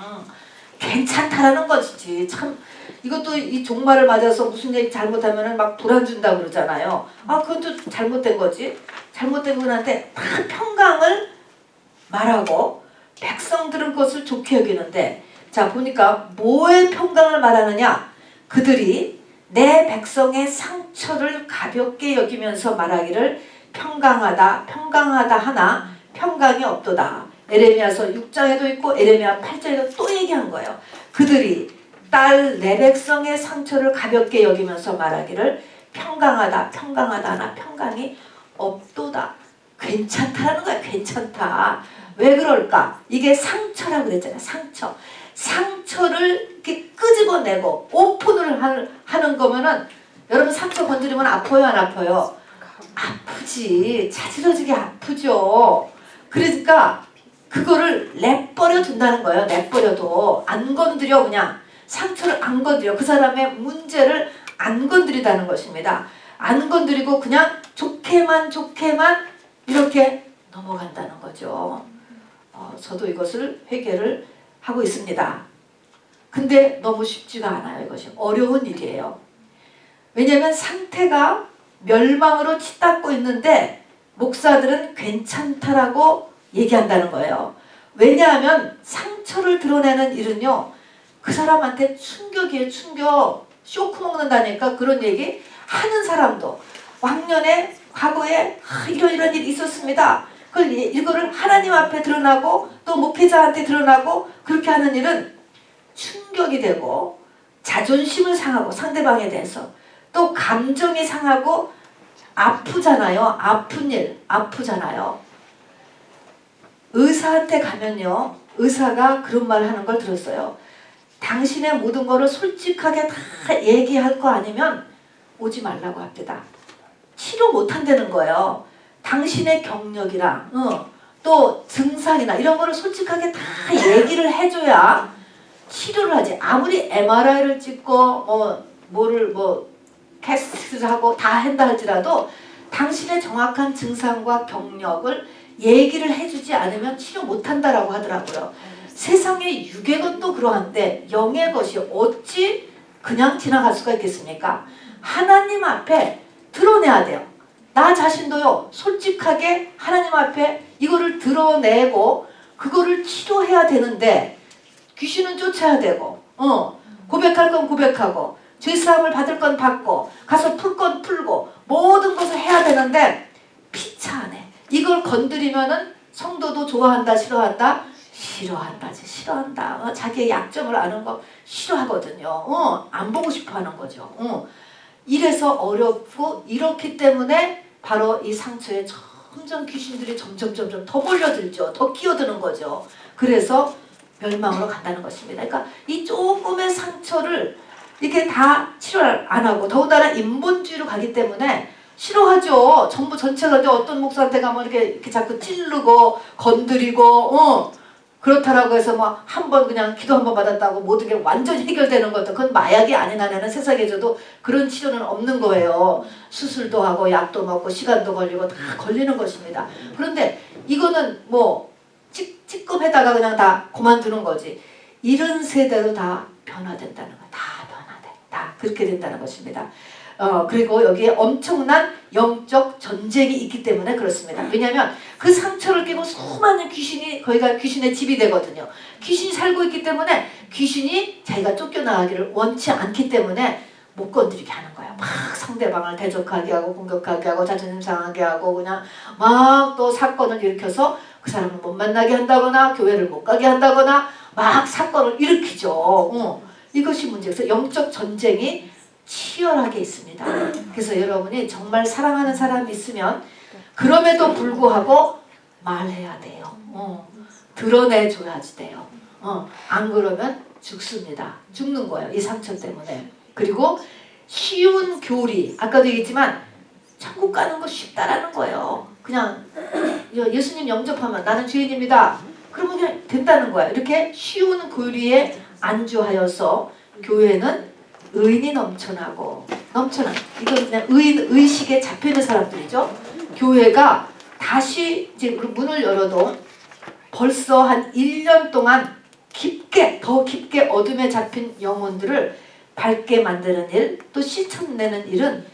괜찮다라는 것이지. 참 이것도 이 종말을 맞아서 무슨 얘기 잘못하면 막 불안 준다고 그러잖아요. 그건 또 잘못된 거지. 잘못된 건한테 다 평강을 말하고 백성들은 그것을 좋게 여기는데, 자 보니까 뭐의 평강을 말하느냐. 그들이 내 백성의 상처를 가볍게 여기면서 말하기를 평강하다 하나 평강이 없도다. 에레미야서 6장에도 있고 에레미야 8장에도 또 얘기한 거예요. 그들이 딸 내 백성의 상처를 가볍게 여기면서 말하기를 평강하다 하나 평강이 없도다. 괜찮다라는 거야. 괜찮다. 왜 그럴까? 이게 상처라고 그랬잖아요. 상처를 이렇게 끄집어내고 오픈을 하는 거면은, 여러분 상처 건드리면 아파요 안 아파요? 아프지. 자지러지게 아프죠. 그러니까 그거를 내버려 둔다는 거예요. 내버려도 안 건드려. 그냥 상처를 안 건드려. 그 사람의 문제를 안 건드리다는 것입니다. 안 건드리고 그냥 좋게만 이렇게 넘어간다는 거죠. 저도 이것을 회개를 하고 있습니다. 근데 너무 쉽지가 않아요. 이것이 어려운 일이에요. 왜냐하면 상태가 멸망으로 치닫고 있는데 목사들은 괜찮다라고 얘기한다는 거예요. 왜냐하면 상처를 드러내는 일은요, 그 사람한테 충격이에요. 충격. 쇼크 먹는다니까. 그런 얘기 하는 사람도 왕년에 과거에 이런 일이 있었습니다. 이거를 하나님 앞에 드러나고 또 목회자한테 드러나고 그렇게 하는 일은 충격이 되고 자존심을 상하고 상대방에 대해서 또 감정이 상하고 아프잖아요. 아픈 일, 아프잖아요. 의사한테 가면요, 의사가 그런 말을 하는 걸 들었어요. 당신의 모든 거를 솔직하게 다 얘기할 거 아니면 오지 말라고 합니다. 치료 못 한다는 거예요. 당신의 경력이랑 또 증상이나 이런 거를 솔직하게 다 얘기를 해줘야 치료를 하지. 아무리 MRI를 찍고 캐스트를 하고 다 한다 할지라도 당신의 정확한 증상과 경력을 얘기를 해주지 않으면 치료 못한다라고 하더라고요. 세상의 육의 것도 그러한데 영의 것이 어찌 그냥 지나갈 수가 있겠습니까? 하나님 앞에 드러내야 돼요. 나 자신도요, 솔직하게 하나님 앞에 이거를 드러내고 그거를 치료해야 되는데, 귀신은 쫓아야 되고 고백할 건 고백하고 죄사함을 받을 건 받고 가서 풀 건 풀고 모든 것을 해야 되는데 피차하네. 이걸 건드리면은 성도도 좋아한다 싫어한다? 싫어한다. 자기의 약점을 아는 거 싫어하거든요. 안 보고 싶어 하는 거죠. 이래서 어렵고, 이렇기 때문에 바로 이 상처에 점점 귀신들이 점점 더 몰려들죠. 더 끼어드는 거죠. 그래서 멸망으로 간다는 것입니다. 그러니까 이 조금의 상처를 이렇게 다 치료를 안 하고, 더군다나 인본주의로 가기 때문에 싫어하죠. 전부 전체가 이제 어떤 목사한테 가면 이렇게 자꾸 찌르고 건드리고 그렇다라고 해서 뭐 한 번 그냥 기도 한 번 받았다고 모든 게 완전히 해결되는 것도, 그건 마약이 아닌 한에는 세상에 줘도 그런 치료는 없는 거예요. 수술도 하고 약도 먹고 시간도 걸리고 다 걸리는 것입니다. 그런데 이거는 뭐 찌끔해다가 그냥 다 그만두는 거지. 이런 세대로 다 변화된다는 거예요. 다 변화된다. 그렇게 된다는 것입니다. 그리고 여기에 엄청난 영적 전쟁이 있기 때문에 그렇습니다. 왜냐하면 그 상처를 끼고 수많은 귀신이, 거기가 귀신의 집이 되거든요. 귀신이 살고 있기 때문에 귀신이 자기가 쫓겨나가기를 원치 않기 때문에 못 건드리게 하는 거예요. 막 상대방을 대적하게 하고 공격하게 하고 자존심 상하게 하고 그냥 막 또 사건을 일으켜서 그 사람을 못 만나게 한다거나 교회를 못 가게 한다거나 막 사건을 일으키죠. 이것이 문제에서 영적 전쟁이 치열하게 있습니다. 그래서 여러분이 정말 사랑하는 사람이 있으면 그럼에도 불구하고 말해야 돼요. 드러내줘야지 돼요. 안 그러면 죽습니다. 죽는 거예요. 이 상처 때문에. 그리고 쉬운 교리, 아까도 얘기했지만 천국 가는 거 쉽다라는 거예요. 그냥 예수님 영접하면 나는 죄인입니다. 그러면 그냥 된다는 거야. 이렇게 쉬운 교리에 안주하여서 교회는 의인이 넘쳐나고 이건 그냥 의식에 잡혀있는 사람들이죠. 교회가 다시 이제 문을 열어도 벌써 한 1년 동안 더 깊게 어둠에 잡힌 영혼들을 밝게 만드는 일, 또 씻어내는 일은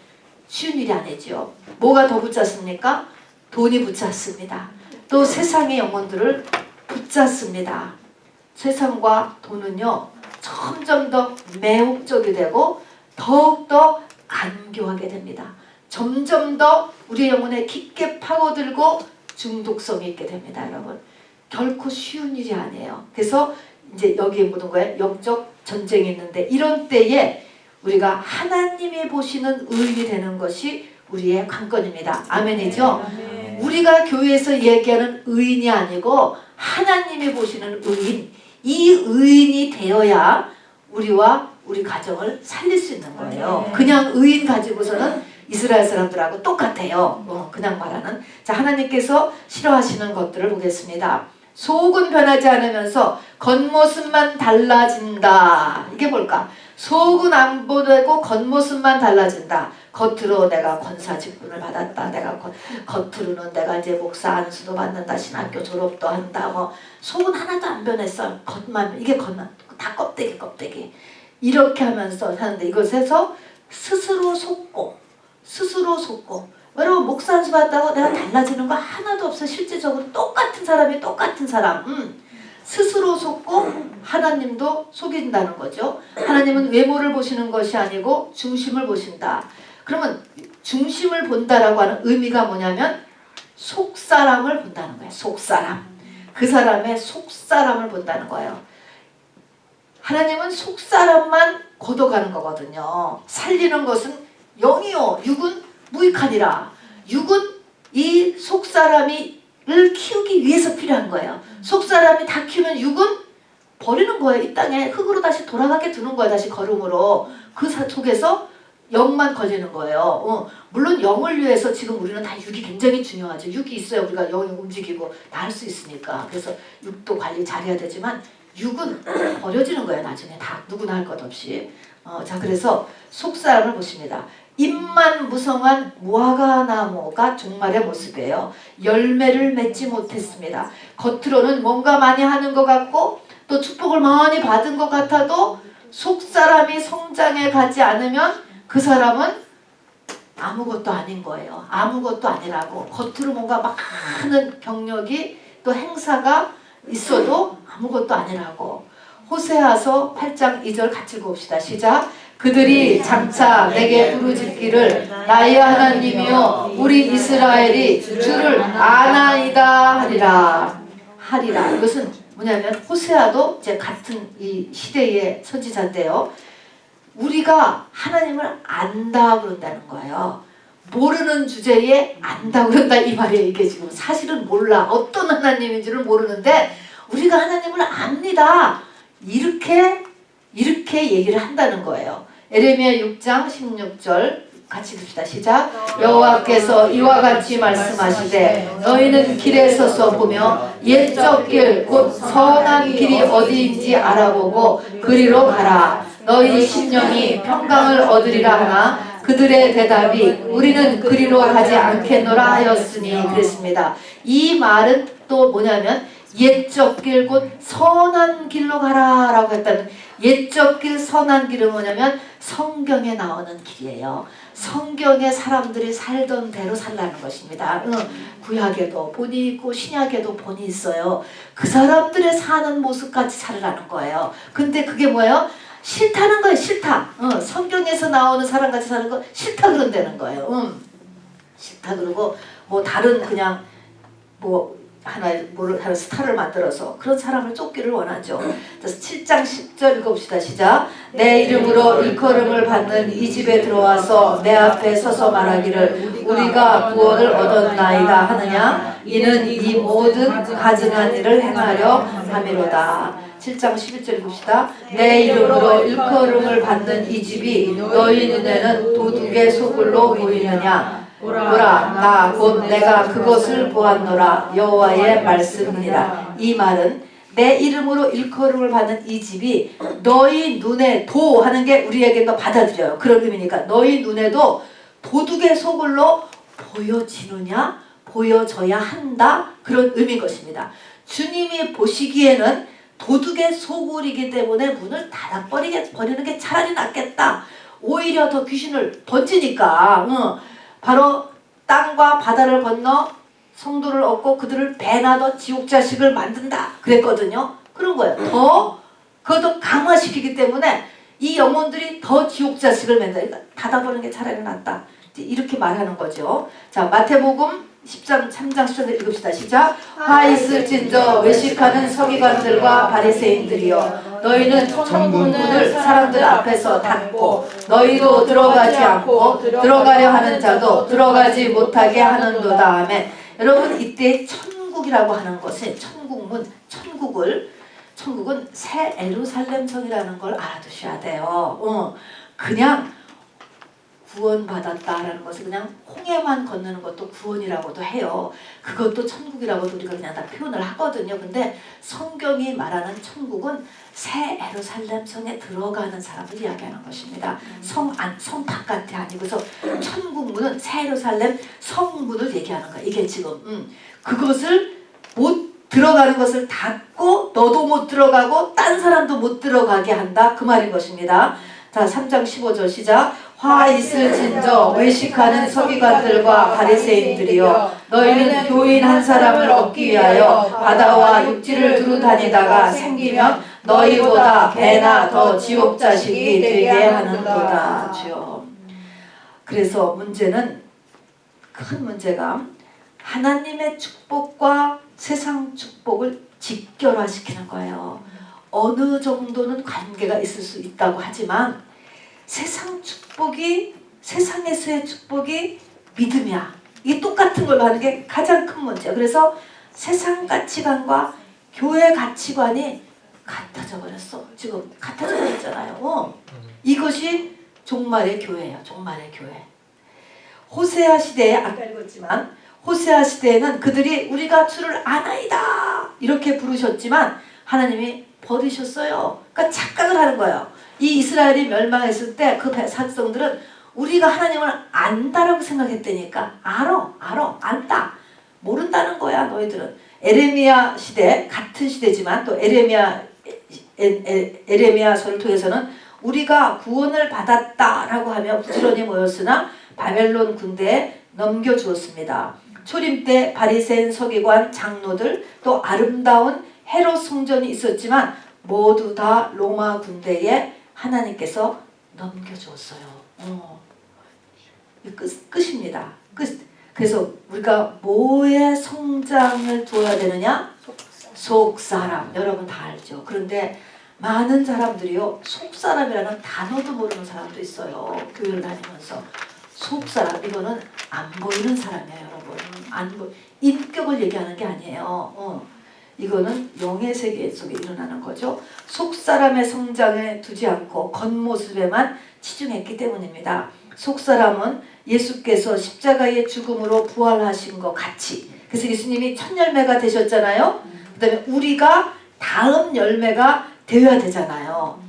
쉬운 일이 아니죠. 뭐가 더 붙잡습니까? 돈이 붙잡습니다. 또 세상의 영혼들을 붙잡습니다. 세상과 돈은요, 점점 더 매혹적이 되고 더욱더 간교하게 됩니다. 점점 더 우리 영혼에 깊게 파고들고 중독성이 있게 됩니다. 여러분, 결코 쉬운 일이 아니에요. 그래서 이제 여기에 묻은 거예요. 영적 전쟁이 있는데 이런 때에 우리가 하나님이 보시는 의인이 되는 것이 우리의 관건입니다. 아멘이죠? 우리가 교회에서 얘기하는 의인이 아니고 하나님이 보시는 의인, 이 의인이 되어야 우리와 우리 가정을 살릴 수 있는 거예요. 그냥 의인 가지고서는 이스라엘 사람들하고 똑같아요. 그냥 말하는. 자, 하나님께서 싫어하시는 것들을 보겠습니다. 속은 변하지 않으면서 겉모습만 달라진다. 이게 뭘까? 속은 안 보내고 겉모습만 달라진다. 겉으로 내가 권사 직분을 받았다. 내가 겉으로는 내가 이제 목사 안수도 받는다. 신학교 졸업도 한다. 뭐 속은 하나도 안 변했어. 겉만, 이게 겉만, 다 껍데기. 이렇게 하면서 사는데 이것에서 스스로 속고 여러분 목사 안수 받았다고 내가 달라지는 거 하나도 없어. 실제적으로 똑같은 사람이 똑같은 사람. 스스로 속고 하나님도 속인다는 거죠. 하나님은 외모를 보시는 것이 아니고 중심을 보신다. 그러면 중심을 본다라고 하는 의미가 뭐냐면 속사람을 본다는 거예요. 속사람. 그 사람의 속사람을 본다는 거예요. 하나님은 속사람만 걷어가는 거거든요. 살리는 것은 영이요 육은 무익하니라. 육은 이 속사람을 키우기 위해서 필요한 거예요. 속사람이 다 키우면 육은 버리는 거예요. 이 땅에 흙으로 다시 돌아가게 두는 거예요. 다시 거름으로. 그 속에서 영만 걸리는 거예요. 물론 영을 위해서 지금 우리는 다 육이 굉장히 중요하죠. 육이 있어야 우리가 영이 움직이고 다 할 수 있으니까. 그래서 육도 관리 잘해야 되지만 육은 버려지는 거예요. 나중에 다 누구나 할 것 없이. 자, 그래서 속사람을 보십니다. 잎만 무성한 무화과나무가 종말의 모습이에요. 열매를 맺지 못했습니다. 겉으로는 뭔가 많이 하는 것 같고 또 축복을 많이 받은 것 같아도 속사람이 성장해 가지 않으면 그 사람은 아무것도 아닌 거예요. 아무것도 아니라고. 겉으로 뭔가 많은 경력이 또 행사가 있어도 아무것도 아니라고. 호세아서 8장 2절 같이 읽읍시다. 시작. 그들이 장차 내게 부르짖기를 나의 하나님이여 우리 이스라엘이 주를 아나이다 하리라. 이것은 뭐냐면 호세아도 이제 같은 이 시대의 선지자인데요. 우리가 하나님을 안다 그런다는 거예요. 모르는 주제에 안다 그런다 이 말이에요. 이게 지금 사실은 몰라. 어떤 하나님인지를 모르는데 우리가 하나님을 압니다. 이렇게 얘기를 한다는 거예요. 에레미야 6장 16절 같이 봅시다. 시작. 여호와께서 이와 같이 말씀하시되 너희는 길에 서서 보며 옛적 길 곧 선한 길이 어디인지 알아보고 그리로 가라. 너희 심령이 평강을 얻으리라 하나 그들의 대답이 우리는 그리로 가지 않겠노라 하였으니 그랬습니다. 이 말은 또 뭐냐면 옛적 길 곧 선한 길로 가라 라고 했다는, 옛적 길 선한 길은 뭐냐면 성경에 나오는 길이에요. 성경에 사람들이 살던 대로 살라는 것입니다. 구약에도 본이 있고 신약에도 본이 있어요. 그 사람들의 사는 모습같이 살으라는 거예요. 근데 그게 뭐예요? 싫다는 거예요. 싫다. 성경에서 나오는 사람같이 사는 거 싫다 그런다는 거예요. 싫다 그러고 뭐 다른 그냥 뭐 하나의 스타를 만들어서 그런 사람을 쫓기를 원하죠. 그래서 7장 10절 읽어봅시다. 시작. 내 이름으로 일컬음을 받는 이 집에 들어와서 내 앞에 서서 말하기를 우리가 구원을 얻었나이다 하느냐 이는 이 모든 가증한 일을 행하려 함이로다. 7장 11절 읽읍시다. 내 이름으로 일컬음을 받는 이 집이 너희 눈에는 도둑의 소굴로 보이느냐 보라 나 곧 내가 그것을 보았노라 여호와의 말씀이니라. 이 말은 내 이름으로 일컬음을 받는 이 집이 너희 눈에 도 하는 게 우리에게도 받아들여요. 그런 의미니까 너희 눈에도 도둑의 소굴로 보여지느냐 보여져야 한다 그런 의미인 것입니다. 주님이 보시기에는 도둑의 소굴이기 때문에 문을 닫아버리는 게 차라리 낫겠다. 오히려 더 귀신을 던지니까 바로 땅과 바다를 건너 성도를 얻고 그들을 배나더 지옥 자식을 만든다 그랬거든요. 그런 거예요. 그것도 강화시키기 때문에 이 영혼들이 더 지옥 자식을 만든다. 그러니까 닫아버리는 게 차라리 낫다. 이렇게 말하는 거죠. 자, 마태복음 3장 10절 읽읍시다. 시작. 화 있을진저 외식하는 서기관들과 바리새인들이여 너희는 천국 문을 사람들 앞에서 닫고 너희도 들어가지 않고 들어가려 하는 자도 들어가지 못하게 하는도다. 아멘. 여러분 이때 천국이라고 하는 것은 천국문, 천국은 새 예루살렘 성이라는 걸 알아두셔야 돼요. 그냥 구원받았다라는 것을 그냥 홍해만 건너는 것도 구원이라고도 해요. 그것도 천국이라고도 우리가 그냥 다 표현을 하거든요. 근데 성경이 말하는 천국은 새 예루살렘 성에 들어가는 사람을 이야기하는 것입니다. 성 바깥이 아니고서 천국문은 새 예루살렘 성문을 얘기하는 거야. 이게 지금 그것을 못 들어가는 것을 닫고 너도 못 들어가고 딴 사람도 못 들어가게 한다 그 말인 것입니다. 자, 3장 15절 시작. 화 있을진저 외식하는 서기관들과 바리새인들이여 너희는 교인 한 사람을 얻기 위하여 바다와 육지를 두루 다니다가 생기면 너희보다 배나 더 지옥 자식이 되게 하는도다. 주여. 그래서 큰 문제가 하나님의 축복과 세상 축복을 직결화시키는 거예요. 어느 정도는 관계가 있을 수 있다고 하지만 세상에서의 축복이 믿음이야. 이게 똑같은 걸로 하는 게 가장 큰 문제야. 그래서 세상 가치관과 교회 가치관이 같아져 버렸어. 지금 같아져 버렸잖아요. 이것이 종말의 교회예요. 종말의 교회. 호세아 시대에 아까 읽었지만 호세아 시대에는 그들이 우리가 주를 아나이다 이렇게 부르셨지만 하나님이 버리셨어요. 그러니까 착각을 하는 거예요. 이 이스라엘이 멸망했을 때 그 백성들은 우리가 하나님을 안다라고 생각했다니까. 안다. 모른다는 거야 너희들은. 에레미야 시대 같은 시대지만 또 에레미야서를 통해서는 우리가 구원을 받았다라고 하며 부지런히 모였으나 바벨론 군대에 넘겨주었습니다. 초림 때 바리새인 서기관 장로들 또 아름다운 헤롯 성전이 있었지만 모두 다 로마 군대에 하나님께서 넘겨주었어요. 끝입니다. 끝. 그래서 우리가 뭐에 성장을 두어야 되느냐? 속사람. 여러분 다 알죠. 그런데 많은 사람들이요 속사람이라는 단어도 모르는 사람도 있어요. 교회를 다니면서 속사람 이거는 안 보이는 사람이에요. 여러분 인격을 얘기하는 게 아니에요. 이거는 영의 세계 속에 일어나는 거죠. 속사람의 성장에 두지 않고 겉모습에만 치중했기 때문입니다. 속사람은 예수께서 십자가의 죽음으로 부활하신 것 같이, 그래서 예수님이 첫 열매가 되셨잖아요. 그 다음에 우리가 다음 열매가 되어야 되잖아요.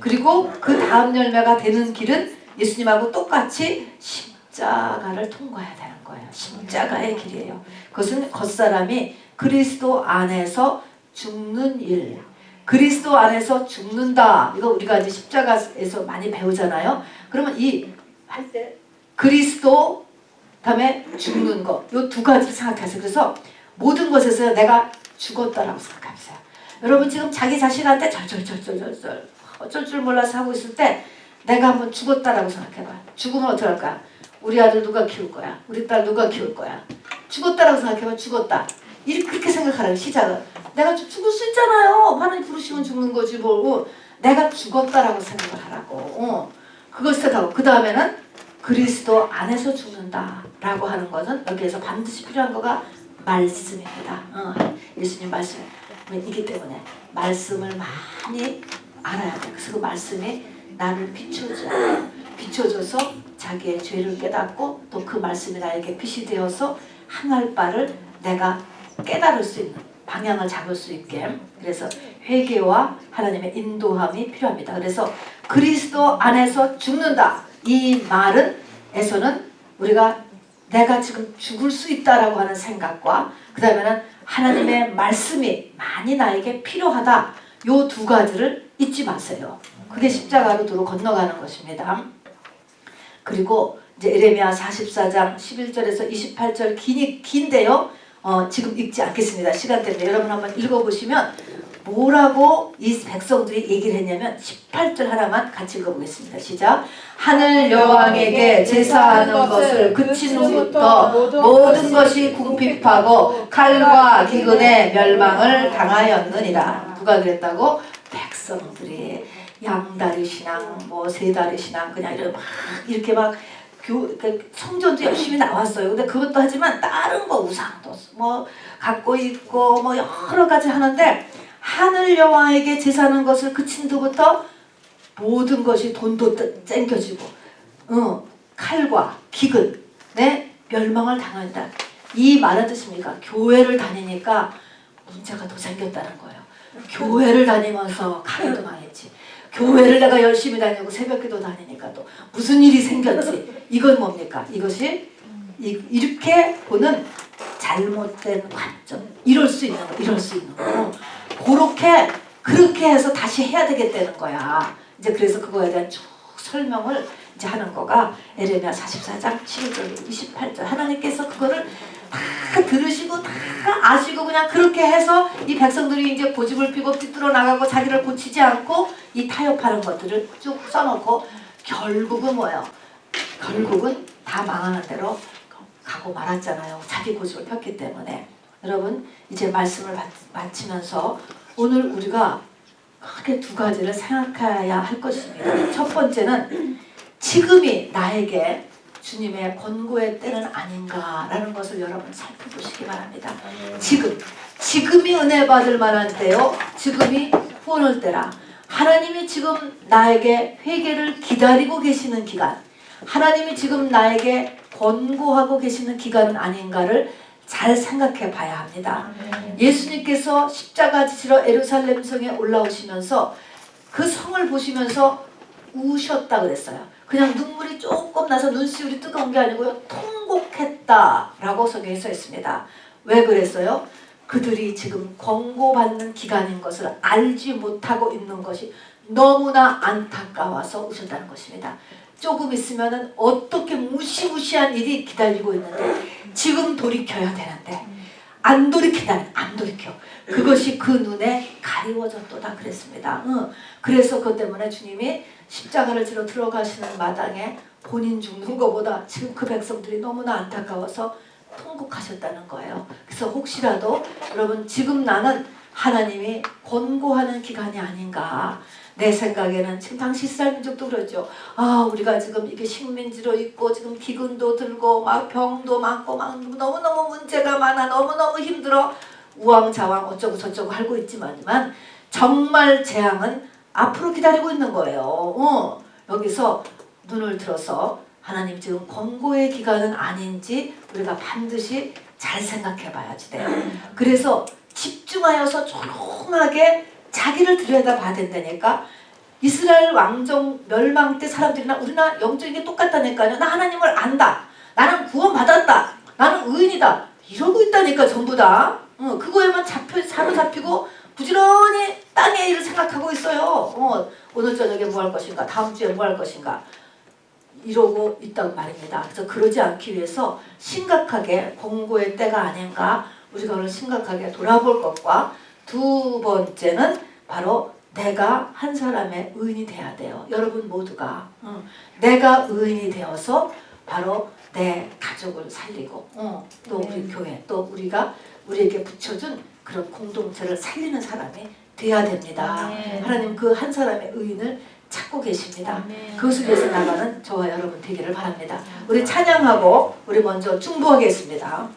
그리고 그 다음 열매가 되는 길은 예수님하고 똑같이 십자가를 통과해야 되는 거예요. 십자가의 길이에요. 그것은 겉사람이 그리스도 안에서 죽는 일, 그리스도 안에서 죽는다. 이거 우리가 이제 십자가에서 많이 배우잖아요. 그러면 이 할 때 그리스도 다음에 죽는 것, 이 두 가지를 생각하세요. 그래서 모든 것에서 내가 죽었다라고 생각하세요. 여러분 지금 자기 자신한테 절절절절절절 어쩔 줄 몰라서 하고 있을 때 내가 한번 죽었다라고 생각해봐요. 죽으면 어떡할까? 우리 아들 누가 키울 거야? 우리 딸 누가 키울 거야? 죽었다라고 생각해봐. 죽었다. 그렇게 생각하라고. 시작은 내가 죽을 수 있잖아요. 하나님 부르시면 죽는 거지 뭐. 내가 죽었다라고 생각을 하라고. 그걸 생각하고 그 다음에는 그리스도 안에서 죽는다라고 하는 것은 여기에서 반드시 필요한 거가 말씀입니다. 예수님 말씀이기 때문에 말씀을 많이 알아야 돼. 그래서 그 말씀이 나를 비춰줘서 자기의 죄를 깨닫고 또 그 말씀이 나에게 빛이 되어서 행할 바를 내가 깨달을 수 있는 방향을 잡을 수 있게, 그래서 회개와 하나님의 인도함이 필요합니다. 그래서 그리스도 안에서 죽는다. 이 말은 에서는 우리가 내가 지금 죽을 수 있다라고 하는 생각과 그 다음에는 하나님의 말씀이 많이 나에게 필요하다. 요 두 가지를 잊지 마세요. 그게 십자가로 도로 건너가는 것입니다. 그리고 이제 에레미야 44장 11절에서 28절 긴데요. 지금 읽지 않겠습니다. 시간 때문에 여러분 한번 읽어보시면 뭐라고 이 백성들이 얘기를 했냐면 18절 하나만 같이 읽어보겠습니다. 시작. 하늘 여왕에게 제사하는 것을 그친 후부터 모든 것이 궁핍하고 칼과 기근에 멸망을 당하였느니라. 누가 그랬다고? 백성들이. 양다리 신앙, 뭐 세다리 신앙, 그냥 이렇게 막 성전도 열심히 나왔어요. 근데 그것도 하지만 다른 거 우상도 뭐 갖고 있고 뭐 여러 가지 하는데, 하늘 여왕에게 제사하는 것을 그친 후부터 모든 것이 돈도 땡겨지고 칼과 기근, 멸망을 당한다. 이 말은 뜻입니까? 교회를 다니니까 문제가 더 생겼다는 거예요. 교회를 다니면서 가게도 망했지. 교회를 내가 열심히 다니고 새벽기도 다니니까 또 무슨 일이 생겼지. 이건 뭡니까? 이것이 이렇게 보는 잘못된 관점. 이럴 수 있는 거. 그렇게 해서 다시 해야 되겠다는 거야. 이제 그래서 그거에 대한 쭉 설명을 이제 하는 거가 에레미야 44장 11절 28절. 하나님께서 그거를 다 들으시고 다 아시고 그냥 그렇게 해서 이 백성들이 이제 고집을 피고 삐뚤어 나가고 자기를 고치지 않고 이 타협하는 것들을 쭉 써놓고 결국은 뭐예요? 결국은 다 망하는 대로 가고 말았잖아요. 자기 고집을 폈기 때문에. 여러분 이제 말씀을 마치면서 오늘 우리가 크게 두 가지를 생각해야 할 것입니다. 첫 번째는 지금이 나에게 주님의 권고의 때는 아닌가라는 것을 여러분 살펴보시기 바랍니다. 지금이 은혜 받을 만한 때요. 지금이 후원할 때라. 하나님이 지금 나에게 회개를 기다리고 계시는 기간, 하나님이 지금 나에게 권고하고 계시는 기간은 아닌가를 잘 생각해 봐야 합니다. 예수님께서 십자가 지시러 예루살렘 성에 올라오시면서 그 성을 보시면서 우셨다 그랬어요. 그냥 눈물이 조금 나서 눈시울이 뜨거운 게 아니고요. 통곡했다라고 성경에 써 있습니다. 왜 그랬어요? 그들이 지금 권고받는 기간인 것을 알지 못하고 있는 것이 너무나 안타까워서 우셨다는 것입니다. 조금 있으면 어떻게 무시무시한 일이 기다리고 있는데 지금 돌이켜야 되는데 안 돌이킨다면 안 돌이켜. 그것이 그 눈에 가리워졌도다 그랬습니다. 그래서 그것 때문에 주님이 십자가를 지러 들어가시는 마당에 본인 죽는 것보다 지금 그 백성들이 너무나 안타까워서 통곡하셨다는 거예요. 그래서 혹시라도 여러분 지금 나는 하나님이 권고하는 기간이 아닌가. 내 생각에는 지금 당시 이스라엘 민족도 그러죠. 우리가 지금 이게 식민지로 있고 지금 기근도 들고 막 병도 많고 막 너무너무 문제가 많아. 너무너무 힘들어. 우왕좌왕 어쩌고 저쩌고 하고 있지만 정말 재앙은 앞으로 기다리고 있는 거예요. 여기서 눈을 들어서 하나님 지금 권고의 기간은 아닌지 우리가 반드시 잘 생각해 봐야지 돼요. 그래서 집중하여서 조용하게 자기를 들여다 봐야 된다니까. 이스라엘 왕정 멸망 때 사람들이나 우리나 영적인 게 똑같다니까요. 나 하나님을 안다. 나는 구원받았다. 나는 의인이다. 이러고 있다니까 전부 다. 그거에만 사로잡히고 부지런히 땅의 일을 생각하고 있어요. 오늘 저녁에 뭐 할 것인가, 다음 주에 뭐 할 것인가 이러고 있단 말입니다. 그래서 그러지 않기 위해서 심각하게 권고의 때가 아닌가 우리가 오늘 심각하게 돌아볼 것과 두 번째는 바로 내가 한 사람의 의인이 돼야 돼요. 여러분 모두가 내가 의인이 되어서 바로 내 가족을 살리고 또 우리 교회 또 우리가 우리에게 붙여준 그런 공동체를 살리는 사람이 돼야 됩니다. 하나님 그 한 사람의 의인을 찾고 계십니다. 그것을 위해서 나가는 저와 여러분 되기를 바랍니다. 우리 찬양하고 우리 먼저 중보하겠습니다.